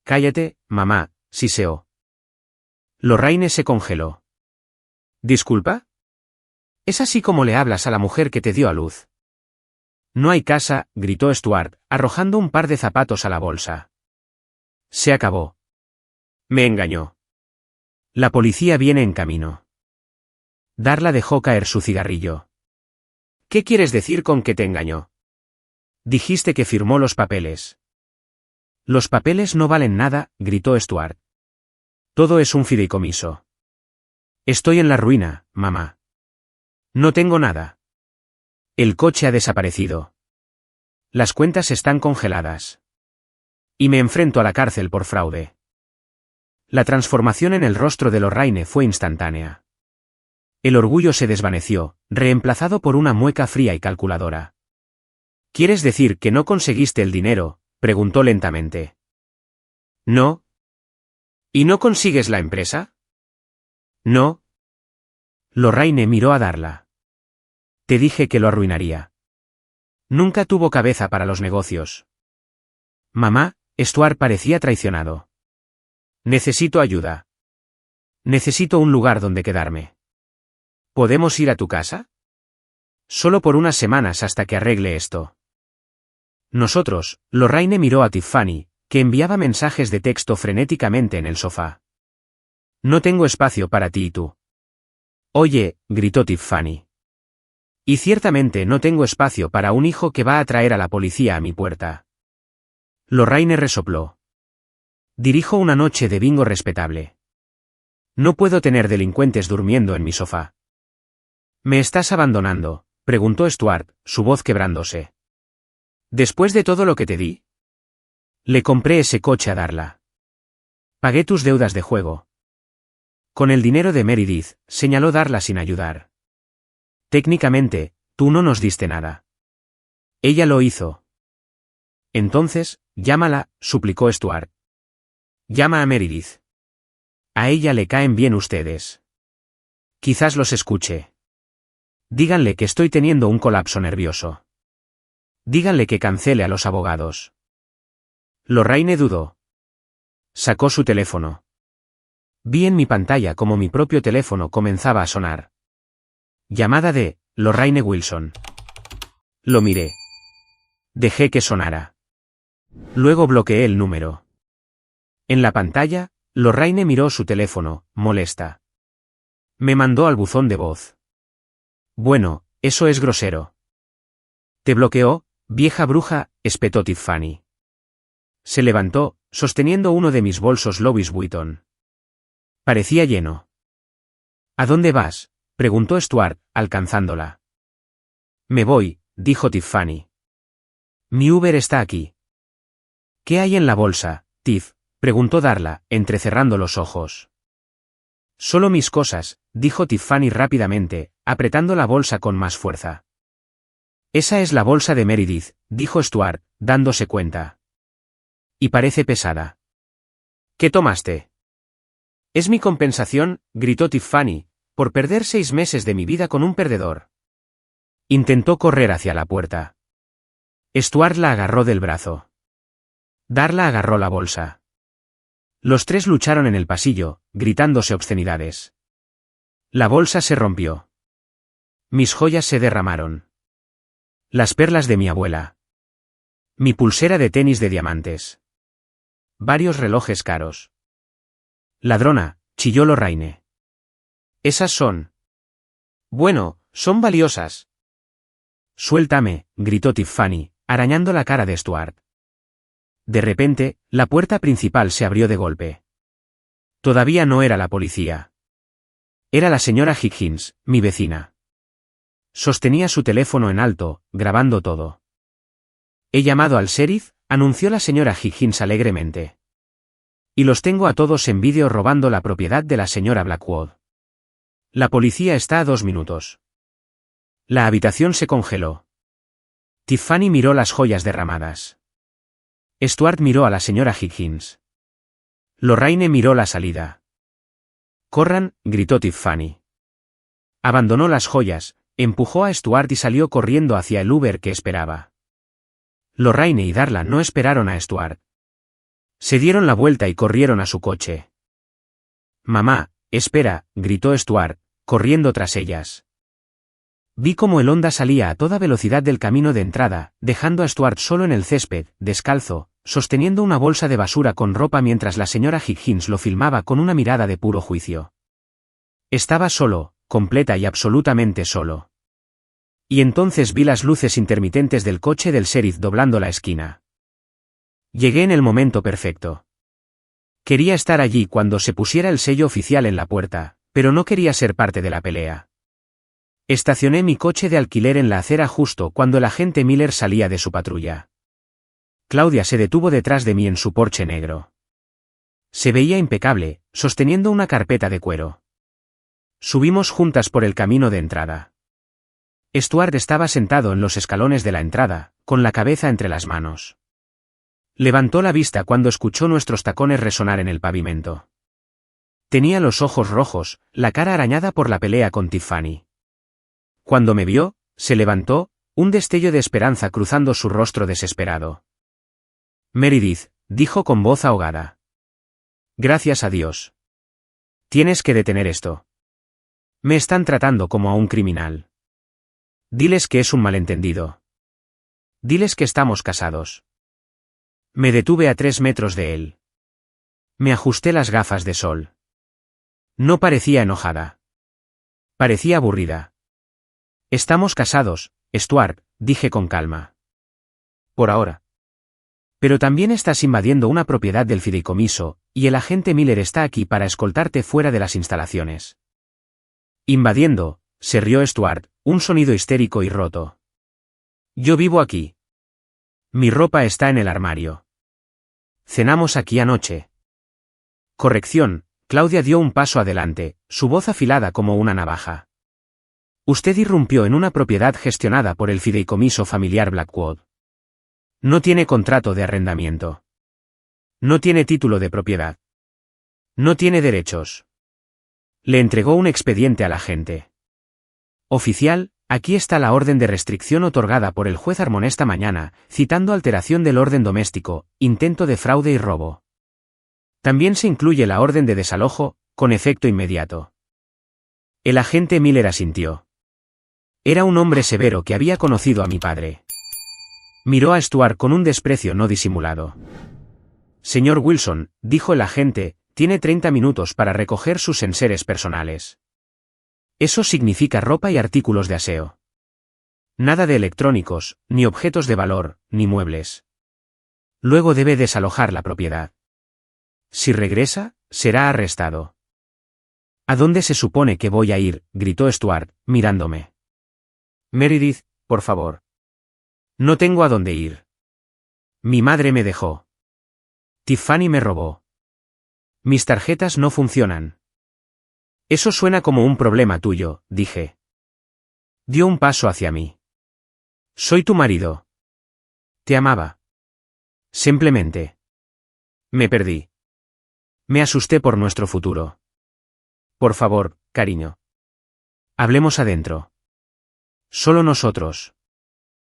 Cállate, mamá, siseó. Lorraine se congeló. ¿Disculpa? ¿Es así como le hablas a la mujer que te dio a luz? No hay casa, gritó Stuart, arrojando un par de zapatos a la bolsa. Se acabó. Me engañó. La policía viene en camino. Darla dejó caer su cigarrillo. ¿Qué quieres decir con que te engañó? Dijiste que firmó los papeles. Los papeles no valen nada, gritó Stuart. Todo es un fideicomiso. Estoy en la ruina, mamá. No tengo nada. El coche ha desaparecido. Las cuentas están congeladas. Y me enfrento a la cárcel por fraude. La transformación en el rostro de Lorraine fue instantánea. El orgullo se desvaneció, reemplazado por una mueca fría y calculadora. ¿Quieres decir que no conseguiste el dinero?, preguntó lentamente. No. ¿Y no consigues la empresa? No. Lorraine miró a Darla. Te dije que lo arruinaría. Nunca tuvo cabeza para los negocios. Mamá, Stuart parecía traicionado. Necesito ayuda. Necesito un lugar donde quedarme. ¿Podemos ir a tu casa? Solo por unas semanas hasta que arregle esto. Nosotros, Lorraine miró a Tiffany, que enviaba mensajes de texto frenéticamente en el sofá. No tengo espacio para ti y tú. Oye, gritó Tiffany. Y ciertamente no tengo espacio para un hijo que va a traer a la policía a mi puerta. Lorraine resopló. Dirijo una noche de bingo respetable. No puedo tener delincuentes durmiendo en mi sofá. ¿Me estás abandonando?, preguntó Stuart, su voz quebrándose. ¿Después de todo lo que te di? Le compré ese coche a Darla. Pagué tus deudas de juego. Con el dinero de Meredith, señaló Darla sin ayudar. Técnicamente, tú no nos diste nada. Ella lo hizo. Entonces, llámala, suplicó Stuart. Llama a Meredith. A ella le caen bien ustedes. Quizás los escuche. Díganle que estoy teniendo un colapso nervioso. Díganle que cancele a los abogados. Lorraine dudó. Sacó su teléfono. Vi en mi pantalla cómo mi propio teléfono comenzaba a sonar. Llamada de Lorraine Wilson. Lo miré. Dejé que sonara. Luego bloqueé el número. En la pantalla, Lorraine miró su teléfono, molesta. Me mandó al buzón de voz. Bueno, eso es grosero. ¿Te bloqueó, vieja bruja?, espetó Tiffany. Se levantó, sosteniendo uno de mis bolsos Louis Vuitton. Parecía lleno. ¿A dónde vas?, preguntó Stuart, alcanzándola. Me voy, dijo Tiffany. Mi Uber está aquí. ¿Qué hay en la bolsa, Tiff?, preguntó Darla, entrecerrando los ojos. Solo mis cosas, dijo Tiffany rápidamente, apretando la bolsa con más fuerza. Esa es la bolsa de Meredith, dijo Stuart, dándose cuenta. Y parece pesada. ¿Qué tomaste? Es mi compensación, gritó Tiffany, por perder 6 meses de mi vida con un perdedor. Intentó correr hacia la puerta. Stuart la agarró del brazo. Darla agarró la bolsa. Los tres lucharon en el pasillo, gritándose obscenidades. La bolsa se rompió. Mis joyas se derramaron. Las perlas de mi abuela. Mi pulsera de tenis de diamantes. Varios relojes caros. Ladrona, chilló Lorraine. Esas son. Bueno, son valiosas. Suéltame, gritó Tiffany, arañando la cara de Stuart. De repente, la puerta principal se abrió de golpe. Todavía no era la policía. Era la señora Higgins, mi vecina. Sostenía su teléfono en alto, grabando todo. He llamado al sheriff, anunció la señora Higgins alegremente. Y los tengo a todos en vídeo robando la propiedad de la señora Blackwood. La policía está a 2 minutos. La habitación se congeló. Tiffany miró las joyas derramadas. Stuart miró a la señora Higgins. Lorraine miró la salida. «Corran», gritó Tiffany. Abandonó las joyas, empujó a Stuart y salió corriendo hacia el Uber que esperaba. Lorraine y Darla no esperaron a Stuart. Se dieron la vuelta y corrieron a su coche. «Mamá, espera», gritó Stuart, corriendo tras ellas. Vi cómo el Honda salía a toda velocidad del camino de entrada, dejando a Stuart solo en el césped, descalzo, sosteniendo una bolsa de basura con ropa mientras la señora Higgins lo filmaba con una mirada de puro juicio. Estaba solo, completa y absolutamente solo. Y entonces vi las luces intermitentes del coche del sheriff doblando la esquina. Llegué en el momento perfecto. Quería estar allí cuando se pusiera el sello oficial en la puerta, pero no quería ser parte de la pelea. Estacioné mi coche de alquiler en la acera justo cuando el agente Miller salía de su patrulla. Claudia se detuvo detrás de mí en su Porsche negro. Se veía impecable, sosteniendo una carpeta de cuero. Subimos juntas por el camino de entrada. Stuart estaba sentado en los escalones de la entrada, con la cabeza entre las manos. Levantó la vista cuando escuchó nuestros tacones resonar en el pavimento. Tenía los ojos rojos, la cara arañada por la pelea con Tiffany. Cuando me vio, se levantó, un destello de esperanza cruzando su rostro desesperado. Meredith, dijo con voz ahogada. Gracias a Dios. Tienes que detener esto. Me están tratando como a un criminal. Diles que es un malentendido. Diles que estamos casados. Me detuve a 3 metros de él. Me ajusté las gafas de sol. No parecía enojada. Parecía aburrida. Estamos casados, Stuart, dije con calma. Por ahora. Pero también estás invadiendo una propiedad del fideicomiso, y el agente Miller está aquí para escoltarte fuera de las instalaciones. Invadiendo, se rió Stuart, un sonido histérico y roto. Yo vivo aquí. Mi ropa está en el armario. Cenamos aquí anoche. Corrección, Claudia dio un paso adelante, su voz afilada como una navaja. Usted irrumpió en una propiedad gestionada por el fideicomiso familiar Blackwood. No tiene contrato de arrendamiento. No tiene título de propiedad. No tiene derechos. Le entregó un expediente al agente. Oficial, aquí está la orden de restricción otorgada por el juez Harmon esta mañana, citando alteración del orden doméstico, intento de fraude y robo. También se incluye la orden de desalojo, con efecto inmediato. El agente Miller asintió. Era un hombre severo que había conocido a mi padre. Miró a Stuart con un desprecio no disimulado. Señor Wilson, dijo el agente, tiene 30 minutos para recoger sus enseres personales. Eso significa ropa y artículos de aseo. Nada de electrónicos, ni objetos de valor, ni muebles. Luego debe desalojar la propiedad. Si regresa, será arrestado. ¿A dónde se supone que voy a ir?, gritó Stuart, mirándome. Meredith, por favor. No tengo a dónde ir. Mi madre me dejó. Tiffany me robó. Mis tarjetas no funcionan. Eso suena como un problema tuyo, dije. Dio un paso hacia mí. Soy tu marido. Te amaba. Simplemente. Me perdí. Me asusté por nuestro futuro. Por favor, cariño. Hablemos adentro. Solo nosotros.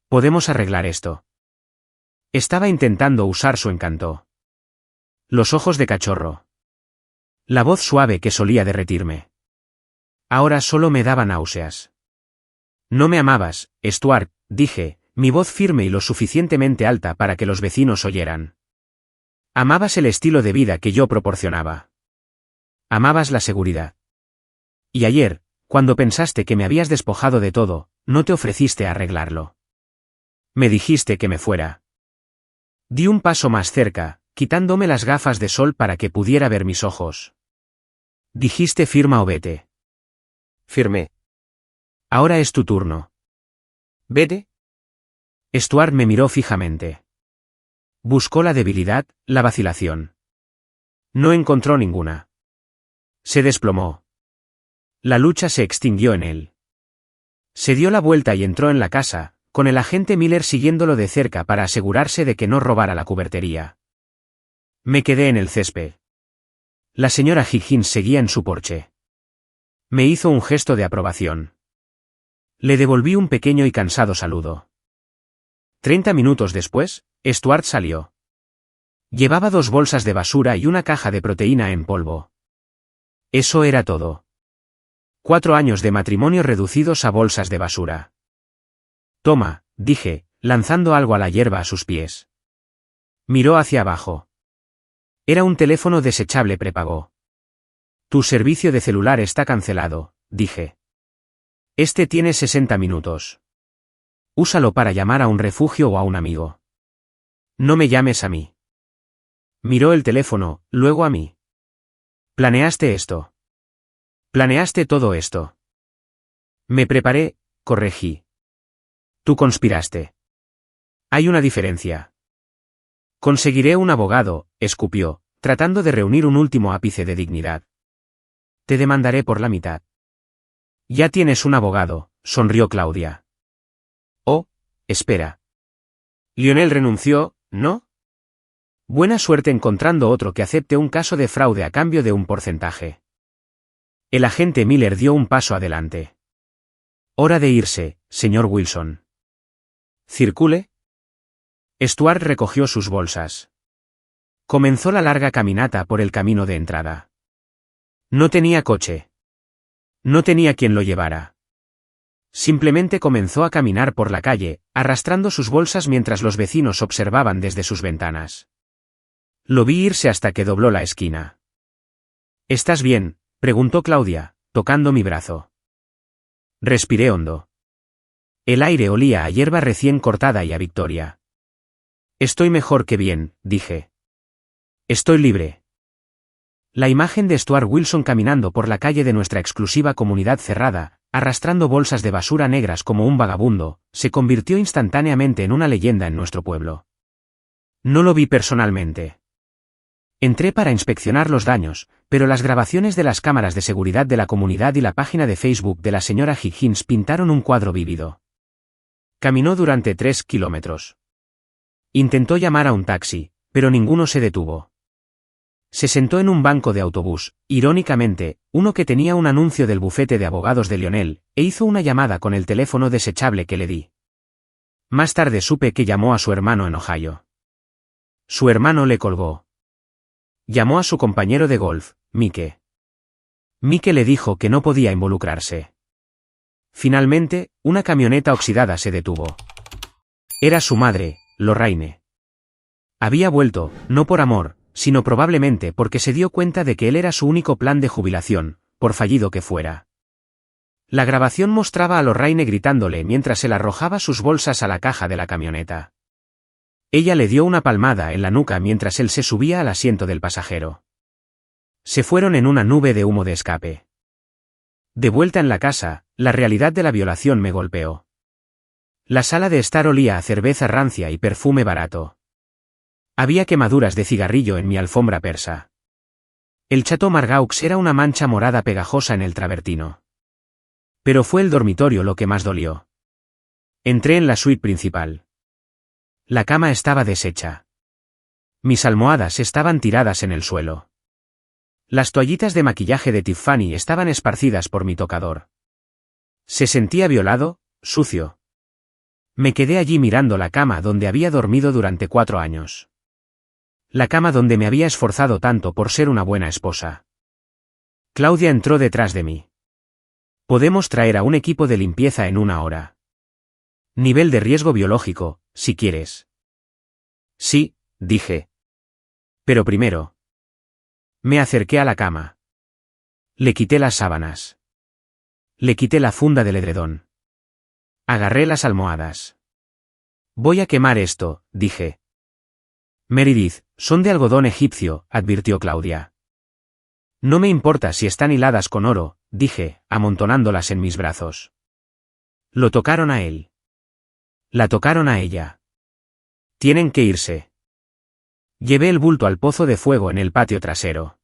Podemos arreglar esto. Estaba intentando usar su encanto. Los ojos de cachorro. La voz suave que solía derretirme. Ahora solo me daba náuseas. No me amabas, Stuart, dije, mi voz firme y lo suficientemente alta para que los vecinos oyeran. Amabas el estilo de vida que yo proporcionaba. Amabas la seguridad. Y ayer, cuando pensaste que me habías despojado de todo, no te ofreciste a arreglarlo. Me dijiste que me fuera. Di un paso más cerca, quitándome las gafas de sol para que pudiera ver mis ojos. Dijiste firma o vete. Firmé. Ahora es tu turno. ¿Vete? Stuart me miró fijamente. Buscó la debilidad, la vacilación. No encontró ninguna. Se desplomó. La lucha se extinguió en él. Se dio la vuelta y entró en la casa, con el agente Miller siguiéndolo de cerca para asegurarse de que no robara la cubertería. Me quedé en el césped. La señora Higgins seguía en su porche. Me hizo un gesto de aprobación. Le devolví un pequeño y cansado saludo. 30 minutos después, Stuart salió. Llevaba 2 bolsas de basura y una caja de proteína en polvo. Eso era todo. 4 años de matrimonio reducidos a bolsas de basura. Toma, dije, lanzando algo a la hierba a sus pies. Miró hacia abajo. Era un teléfono desechable prepago. Tu servicio de celular está cancelado, dije. Este tiene 60 minutos. Úsalo para llamar a un refugio o a un amigo. No me llames a mí. Miró el teléfono, luego a mí. ¿Planeaste esto? ¿Planeaste todo esto? Me preparé, corregí. Tú conspiraste. Hay una diferencia. Conseguiré un abogado, escupió, tratando de reunir un último ápice de dignidad. Te demandaré por la mitad. Ya tienes un abogado, sonrió Claudia. Oh, espera. Lionel renunció, ¿no? Buena suerte encontrando otro que acepte un caso de fraude a cambio de un porcentaje. El agente Miller dio un paso adelante. Hora de irse, señor Wilson. ¿Circule? Stuart recogió sus bolsas. Comenzó la larga caminata por el camino de entrada. No tenía coche. No tenía quien lo llevara. Simplemente comenzó a caminar por la calle, arrastrando sus bolsas mientras los vecinos observaban desde sus ventanas. Lo vi irse hasta que dobló la esquina. ¿Estás bien?, preguntó Claudia, tocando mi brazo. Respiré hondo. El aire olía a hierba recién cortada y a victoria. Estoy mejor que bien, dije. Estoy libre. La imagen de Stuart Wilson caminando por la calle de nuestra exclusiva comunidad cerrada, arrastrando bolsas de basura negras como un vagabundo, se convirtió instantáneamente en una leyenda en nuestro pueblo. No lo vi personalmente. Entré para inspeccionar los daños, pero las grabaciones de las cámaras de seguridad de la comunidad y la página de Facebook de la señora Higgins pintaron un cuadro vívido. Caminó durante 3 kilómetros. Intentó llamar a un taxi, pero ninguno se detuvo. Se sentó en un banco de autobús, irónicamente, uno que tenía un anuncio del bufete de abogados de Lionel, e hizo una llamada con el teléfono desechable que le di. Más tarde supe que llamó a su hermano en Ohio. Su hermano le colgó. Llamó a su compañero de golf, Mike. Mike le dijo que no podía involucrarse. Finalmente, una camioneta oxidada se detuvo. Era su madre, Lorraine. Había vuelto, no por amor, sino probablemente porque se dio cuenta de que él era su único plan de jubilación, por fallido que fuera. La grabación mostraba a Lorraine gritándole mientras él arrojaba sus bolsas a la caja de la camioneta. Ella le dio una palmada en la nuca mientras él se subía al asiento del pasajero. Se fueron en una nube de humo de escape. De vuelta en la casa, la realidad de la violación me golpeó. La sala de estar olía a cerveza rancia y perfume barato. Había quemaduras de cigarrillo en mi alfombra persa. El Chateau Margaux era una mancha morada pegajosa en el travertino. Pero fue el dormitorio lo que más dolió. Entré en la suite principal. La cama estaba deshecha. Mis almohadas estaban tiradas en el suelo. Las toallitas de maquillaje de Tiffany estaban esparcidas por mi tocador. Se sentía violado, sucio. Me quedé allí mirando la cama donde había dormido durante 4 años. La cama donde me había esforzado tanto por ser una buena esposa. Claudia entró detrás de mí. Podemos traer a un equipo de limpieza en 1 hora. Nivel de riesgo biológico, si quieres. Sí, dije. Pero primero. Me acerqué a la cama. Le quité las sábanas. Le quité la funda del edredón. Agarré las almohadas. Voy a quemar esto, dije. Meredith, son de algodón egipcio, advirtió Claudia. No me importa si están hiladas con oro, dije, amontonándolas en mis brazos. Lo tocaron a él. La tocaron a ella. Tienen que irse. Llevé el bulto al pozo de fuego en el patio trasero.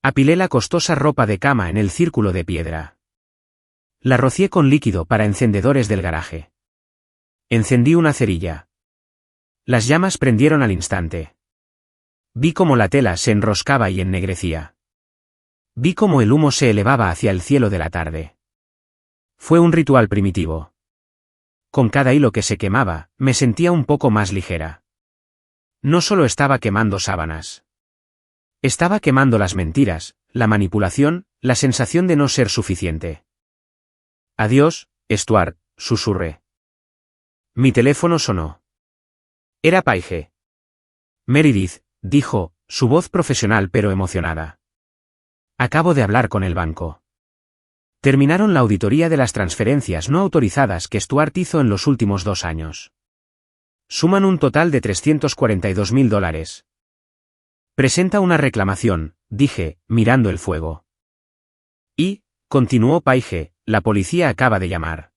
Apilé la costosa ropa de cama en el círculo de piedra. La rocié con líquido para encendedores del garaje. Encendí una cerilla. Las llamas prendieron al instante. Vi cómo la tela se enroscaba y ennegrecía. Vi cómo el humo se elevaba hacia el cielo de la tarde. Fue un ritual primitivo. Con cada hilo que se quemaba, me sentía un poco más ligera. No solo estaba quemando sábanas. Estaba quemando las mentiras, la manipulación, la sensación de no ser suficiente. Adiós, Stuart, susurré. Mi teléfono sonó. Era Paige. Meredith, dijo, su voz profesional pero emocionada. Acabo de hablar con el banco. Terminaron la auditoría de las transferencias no autorizadas que Stuart hizo en los últimos 2 años. Suman un total de $342.000. Presenta una reclamación, dije, mirando el fuego. Y, continuó Paige, la policía acaba de llamar.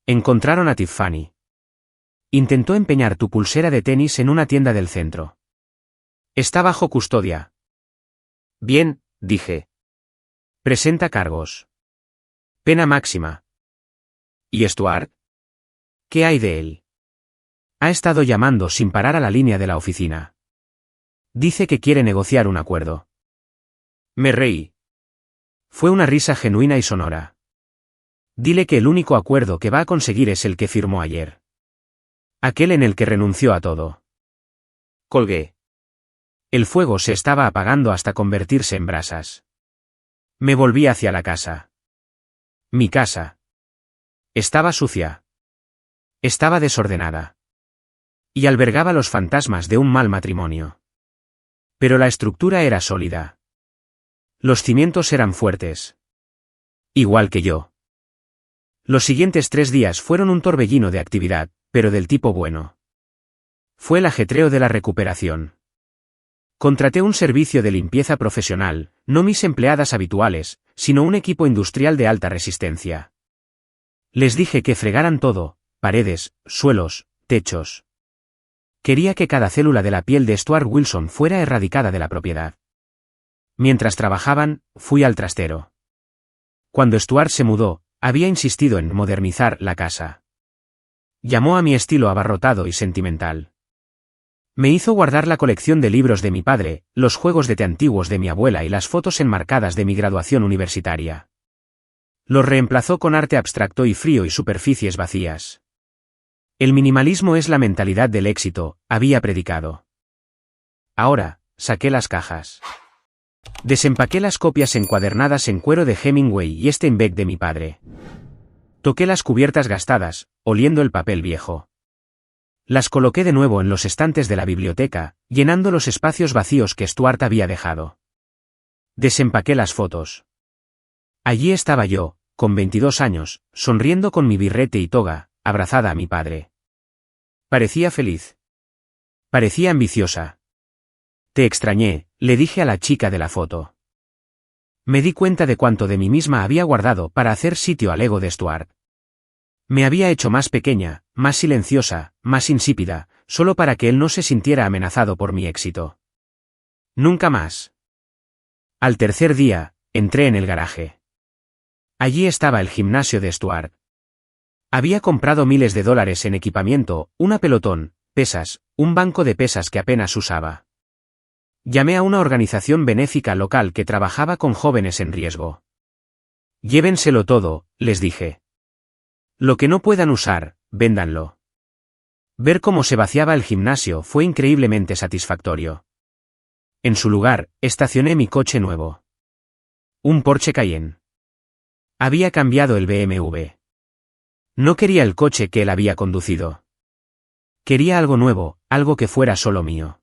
Encontraron a Tiffany. Intentó empeñar tu pulsera de tenis en una tienda del centro. Está bajo custodia. Bien, dije. Presenta cargos. Pena máxima. ¿Y Stuart? ¿Qué hay de él? Ha estado llamando sin parar a la línea de la oficina. Dice que quiere negociar un acuerdo. Me reí. Fue una risa genuina y sonora. Dile que el único acuerdo que va a conseguir es el que firmó ayer. Aquel en el que renunció a todo. Colgué. El fuego se estaba apagando hasta convertirse en brasas. Me volví hacia la casa. Mi casa. Estaba sucia. Estaba desordenada. Y albergaba los fantasmas de un mal matrimonio. Pero la estructura era sólida. Los cimientos eran fuertes. Igual que yo. Los siguientes 3 días fueron un torbellino de actividad, pero del tipo bueno. Fue el ajetreo de la recuperación. Contraté un servicio de limpieza profesional, no mis empleadas habituales, sino un equipo industrial de alta resistencia. Les dije que fregaran todo, paredes, suelos, techos. Quería que cada célula de la piel de Stuart Wilson fuera erradicada de la propiedad. Mientras trabajaban, fui al trastero. Cuando Stuart se mudó, había insistido en modernizar la casa. Llamó a mi estilo abarrotado y sentimental. Me hizo guardar la colección de libros de mi padre, los juegos de té antiguos de mi abuela y las fotos enmarcadas de mi graduación universitaria. Los reemplazó con arte abstracto y frío y superficies vacías. El minimalismo es la mentalidad del éxito, había predicado. Ahora, saqué las cajas. Desempaqué las copias encuadernadas en cuero de Hemingway y Steinbeck de mi padre. Toqué las cubiertas gastadas, oliendo el papel viejo. Las coloqué de nuevo en los estantes de la biblioteca, llenando los espacios vacíos que Stuart había dejado. Desempaqué las fotos. Allí estaba yo, con 22 años, sonriendo con mi birrete y toga, abrazada a mi padre. Parecía feliz. Parecía ambiciosa. Te extrañé, le dije a la chica de la foto. Me di cuenta de cuánto de mí misma había guardado para hacer sitio al ego de Stuart. Me había hecho más pequeña, más silenciosa, más insípida, solo para que él no se sintiera amenazado por mi éxito. Nunca más. Al tercer día, entré en el garaje. Allí estaba el gimnasio de Stuart. Había comprado miles de dólares en equipamiento, una pelotón, pesas, un banco de pesas que apenas usaba. Llamé a una organización benéfica local que trabajaba con jóvenes en riesgo. Llévenselo todo, les dije. Lo que no puedan usar, véndanlo. Ver cómo se vaciaba el gimnasio fue increíblemente satisfactorio. En su lugar, estacioné mi coche nuevo. Un Porsche Cayenne. Había cambiado el BMW. No quería el coche que él había conducido. Quería algo nuevo, algo que fuera solo mío.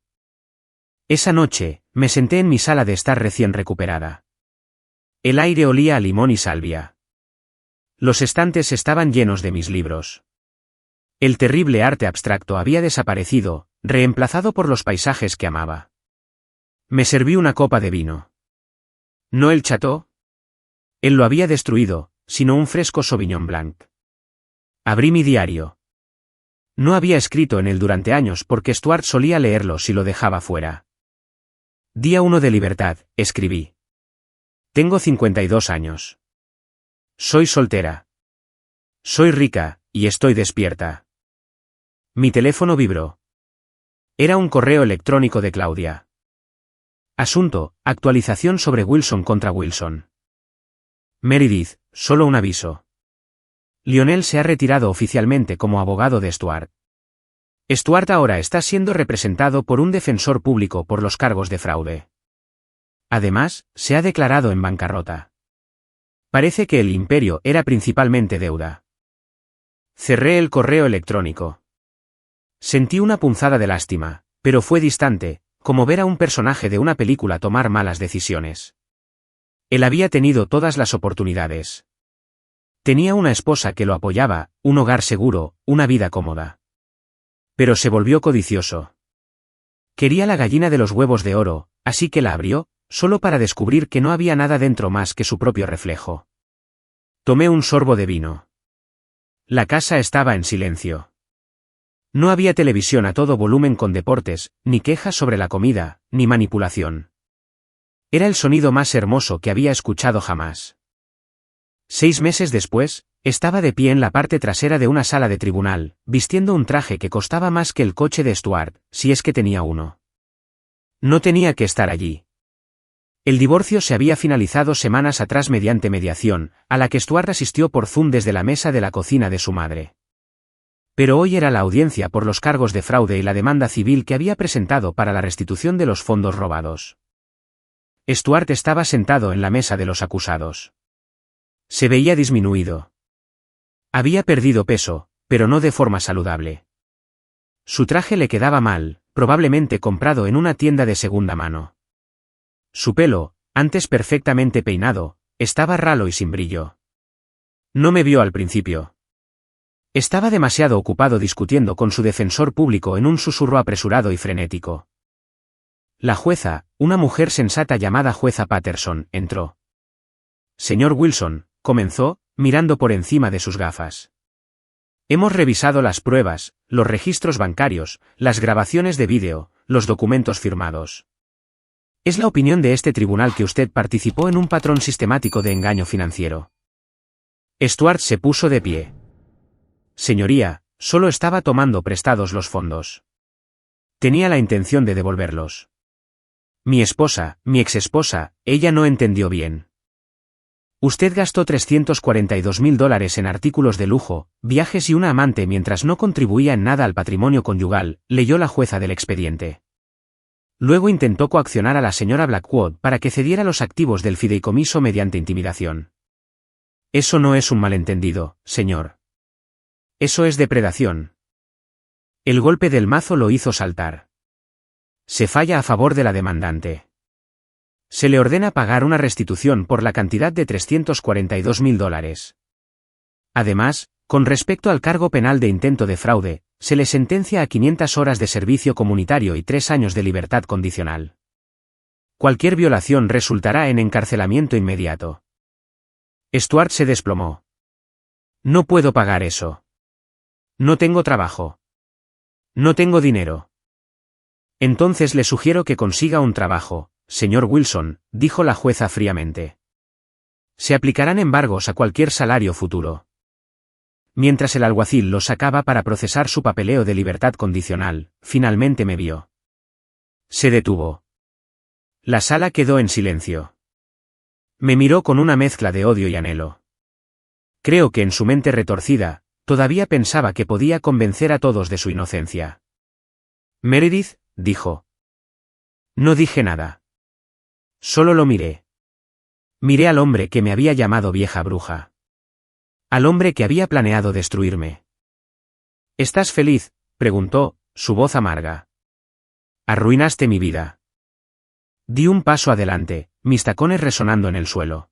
Esa noche, me senté en mi sala de estar recién recuperada. El aire olía a limón y salvia. Los estantes estaban llenos de mis libros. El terrible arte abstracto había desaparecido, reemplazado por los paisajes que amaba. Me serví una copa de vino. No el Chateau. Él lo había destruido, sino un fresco Sauvignon Blanc. Abrí mi diario. No había escrito en él durante años porque Stuart solía leerlo si lo dejaba fuera. Día 1 de libertad, escribí. Tengo 52 años. Soy soltera. Soy rica, y estoy despierta. Mi teléfono vibró. Era un correo electrónico de Claudia. Asunto, actualización sobre Wilson contra Wilson. Meredith, solo un aviso. Lionel se ha retirado oficialmente como abogado de Stuart. Stuart ahora está siendo representado por un defensor público por los cargos de fraude. Además, se ha declarado en bancarrota. Parece que el imperio era principalmente deuda. Cerré el correo electrónico. Sentí una punzada de lástima, pero fue distante, como ver a un personaje de una película tomar malas decisiones. Él había tenido todas las oportunidades. Tenía una esposa que lo apoyaba, un hogar seguro, una vida cómoda. Pero se volvió codicioso. Quería la gallina de los huevos de oro, así que la abrió, solo para descubrir que no había nada dentro más que su propio reflejo. Tomé un sorbo de vino. La casa estaba en silencio. No había televisión a todo volumen con deportes, ni quejas sobre la comida, ni manipulación. Era el sonido más hermoso que había escuchado jamás. 6 meses después, estaba de pie en la parte trasera de una sala de tribunal, vistiendo un traje que costaba más que el coche de Stuart, si es que tenía uno. No tenía que estar allí. El divorcio se había finalizado semanas atrás mediante mediación, a la que Stuart asistió por Zoom desde la mesa de la cocina de su madre. Pero hoy era la audiencia por los cargos de fraude y la demanda civil que había presentado para la restitución de los fondos robados. Stuart estaba sentado en la mesa de los acusados. Se veía disminuido. Había perdido peso, pero no de forma saludable. Su traje le quedaba mal, probablemente comprado en una tienda de segunda mano. Su pelo, antes perfectamente peinado, estaba ralo y sin brillo. No me vio al principio. Estaba demasiado ocupado discutiendo con su defensor público en un susurro apresurado y frenético. La jueza, una mujer sensata llamada jueza Patterson, entró. Señor Wilson, comenzó, mirando por encima de sus gafas. Hemos revisado las pruebas, los registros bancarios, las grabaciones de vídeo, los documentos firmados. Es la opinión de este tribunal que usted participó en un patrón sistemático de engaño financiero. Stuart se puso de pie. Señoría, solo estaba tomando prestados los fondos. Tenía la intención de devolverlos. Mi esposa, mi exesposa, ella no entendió bien. Usted gastó $342.000 en artículos de lujo, viajes y una amante mientras no contribuía en nada al patrimonio conyugal, leyó la jueza del expediente. Luego intentó coaccionar a la señora Blackwood para que cediera los activos del fideicomiso mediante intimidación. Eso no es un malentendido, señor. Eso es depredación. El golpe del mazo lo hizo saltar. Se falla a favor de la demandante. Se le ordena pagar una restitución por la cantidad de $342.000. Además, con respecto al cargo penal de intento de fraude, se le sentencia a 500 horas de servicio comunitario y 3 años de libertad condicional. Cualquier violación resultará en encarcelamiento inmediato. Stuart se desplomó. No puedo pagar eso. No tengo trabajo. No tengo dinero. Entonces le sugiero que consiga un trabajo, señor Wilson, dijo la jueza fríamente. Se aplicarán embargos a cualquier salario futuro. Mientras el alguacil lo sacaba para procesar su papeleo de libertad condicional, finalmente me vio. Se detuvo. La sala quedó en silencio. Me miró con una mezcla de odio y anhelo. Creo que en su mente retorcida, todavía pensaba que podía convencer a todos de su inocencia. Meredith, dijo. No dije nada. Solo lo miré. Miré al hombre que me había llamado vieja bruja. Al hombre que había planeado destruirme. ¿Estás feliz?, preguntó, su voz amarga. Arruinaste mi vida. Di un paso adelante, mis tacones resonando en el suelo.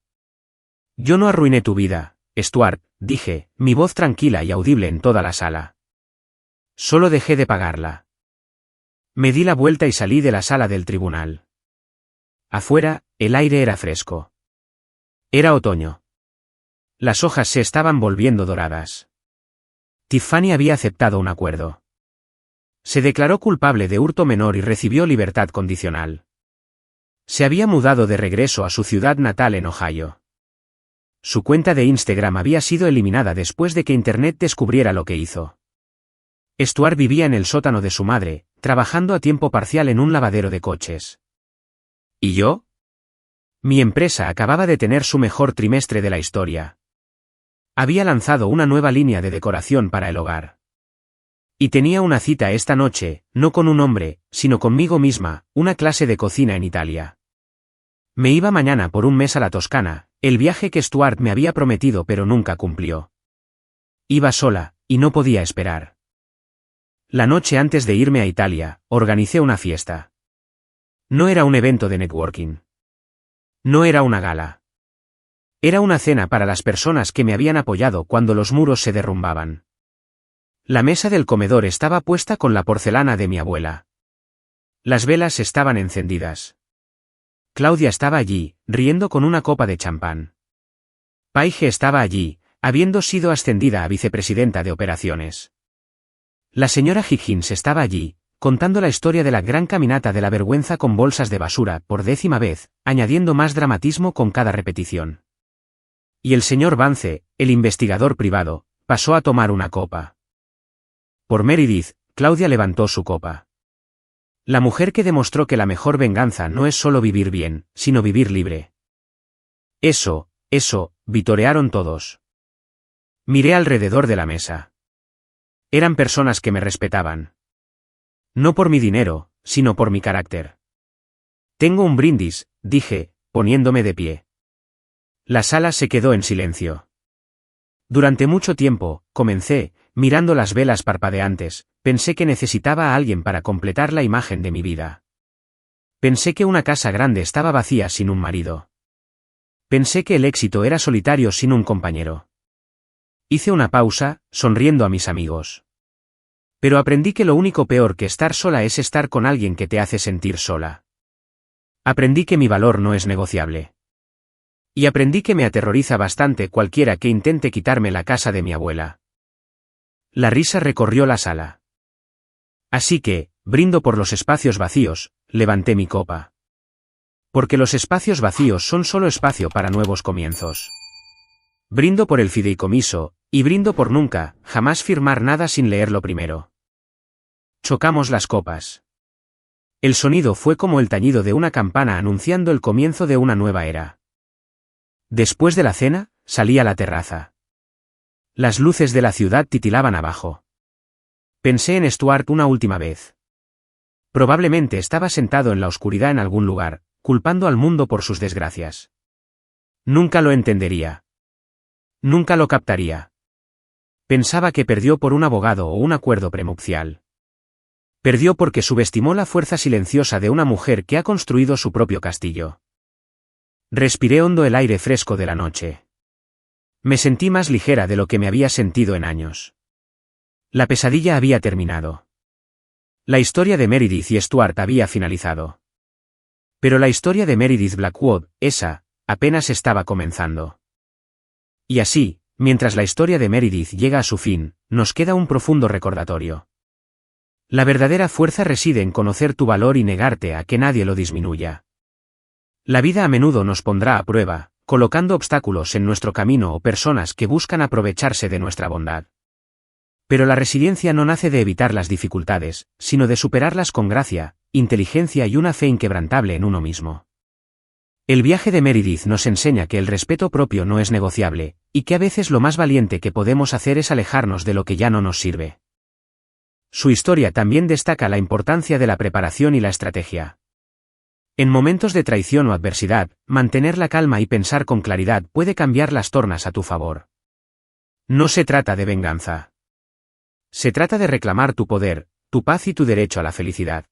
Yo no arruiné tu vida, Stuart, dije, mi voz tranquila y audible en toda la sala. Solo dejé de pagarla. Me di la vuelta y salí de la sala del tribunal. Afuera, el aire era fresco. Era otoño. Las hojas se estaban volviendo doradas. Tiffany había aceptado un acuerdo. Se declaró culpable de hurto menor y recibió libertad condicional. Se había mudado de regreso a su ciudad natal en Ohio. Su cuenta de Instagram había sido eliminada después de que Internet descubriera lo que hizo. Stuart vivía en el sótano de su madre, trabajando a tiempo parcial en un lavadero de coches. ¿Y yo? Mi empresa acababa de tener su mejor trimestre de la historia. Había lanzado una nueva línea de decoración para el hogar. Y tenía una cita esta noche, no con un hombre, sino conmigo misma, una clase de cocina en Italia. Me iba mañana por un mes a la Toscana, el viaje que Stuart me había prometido pero nunca cumplió. Iba sola, y no podía esperar. La noche antes de irme a Italia, organicé una fiesta. No era un evento de networking. No era una gala. Era una cena para las personas que me habían apoyado cuando los muros se derrumbaban. La mesa del comedor estaba puesta con la porcelana de mi abuela. Las velas estaban encendidas. Claudia estaba allí, riendo con una copa de champán. Paige estaba allí, habiendo sido ascendida a vicepresidenta de operaciones. La señora Higgins estaba allí, contando la historia de la gran caminata de la vergüenza con bolsas de basura por 10ª vez, añadiendo más dramatismo con cada repetición. Y el señor Vance, el investigador privado, pasó a tomar una copa. Por Meredith, Claudia levantó su copa. La mujer que demostró que la mejor venganza no es solo vivir bien, sino vivir libre. Eso, vitorearon todos. Miré alrededor de la mesa. Eran personas que me respetaban. No por mi dinero, sino por mi carácter. Tengo un brindis, dije, poniéndome de pie. La sala se quedó en silencio. Durante mucho tiempo, comencé, mirando las velas parpadeantes, pensé que necesitaba a alguien para completar la imagen de mi vida. Pensé que una casa grande estaba vacía sin un marido. Pensé que el éxito era solitario sin un compañero. Hice una pausa, sonriendo a mis amigos. Pero aprendí que lo único peor que estar sola es estar con alguien que te hace sentir sola. Aprendí que mi valor no es negociable. Y aprendí que me aterroriza bastante cualquiera que intente quitarme la casa de mi abuela. La risa recorrió la sala. Así que, brindo por los espacios vacíos, levanté mi copa. Porque los espacios vacíos son solo espacio para nuevos comienzos. Brindo por el fideicomiso, y brindo por nunca, jamás firmar nada sin leerlo primero. Chocamos las copas. El sonido fue como el tañido de una campana anunciando el comienzo de una nueva era. Después de la cena, salí a la terraza. Las luces de la ciudad titilaban abajo. Pensé en Stuart una última vez. Probablemente estaba sentado en la oscuridad en algún lugar, culpando al mundo por sus desgracias. Nunca lo entendería. Nunca lo captaría. Pensaba que perdió por un abogado o un acuerdo prenupcial. Perdió porque subestimó la fuerza silenciosa de una mujer que ha construido su propio castillo. Respiré hondo el aire fresco de la noche. Me sentí más ligera de lo que me había sentido en años. La pesadilla había terminado. La historia de Meredith y Stuart había finalizado. Pero la historia de Meredith Blackwood, esa, apenas estaba comenzando. Y así, mientras la historia de Meredith llega a su fin, nos queda un profundo recordatorio. La verdadera fuerza reside en conocer tu valor y negarte a que nadie lo disminuya. La vida a menudo nos pondrá a prueba, colocando obstáculos en nuestro camino o personas que buscan aprovecharse de nuestra bondad. Pero la resiliencia no nace de evitar las dificultades, sino de superarlas con gracia, inteligencia y una fe inquebrantable en uno mismo. El viaje de Meredith nos enseña que el respeto propio no es negociable, y que a veces lo más valiente que podemos hacer es alejarnos de lo que ya no nos sirve. Su historia también destaca la importancia de la preparación y la estrategia. En momentos de traición o adversidad, mantener la calma y pensar con claridad puede cambiar las tornas a tu favor. No se trata de venganza. Se trata de reclamar tu poder, tu paz y tu derecho a la felicidad.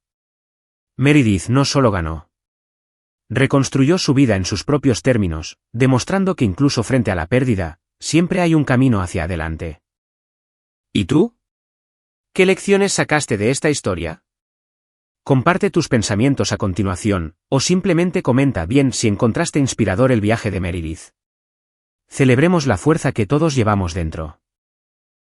Meredith no solo ganó. Reconstruyó su vida en sus propios términos, demostrando que incluso frente a la pérdida, siempre hay un camino hacia adelante. ¿Y tú? ¿Qué lecciones sacaste de esta historia? Comparte tus pensamientos a continuación, o simplemente comenta bien si encontraste inspirador el viaje de Meredith. Celebremos la fuerza que todos llevamos dentro.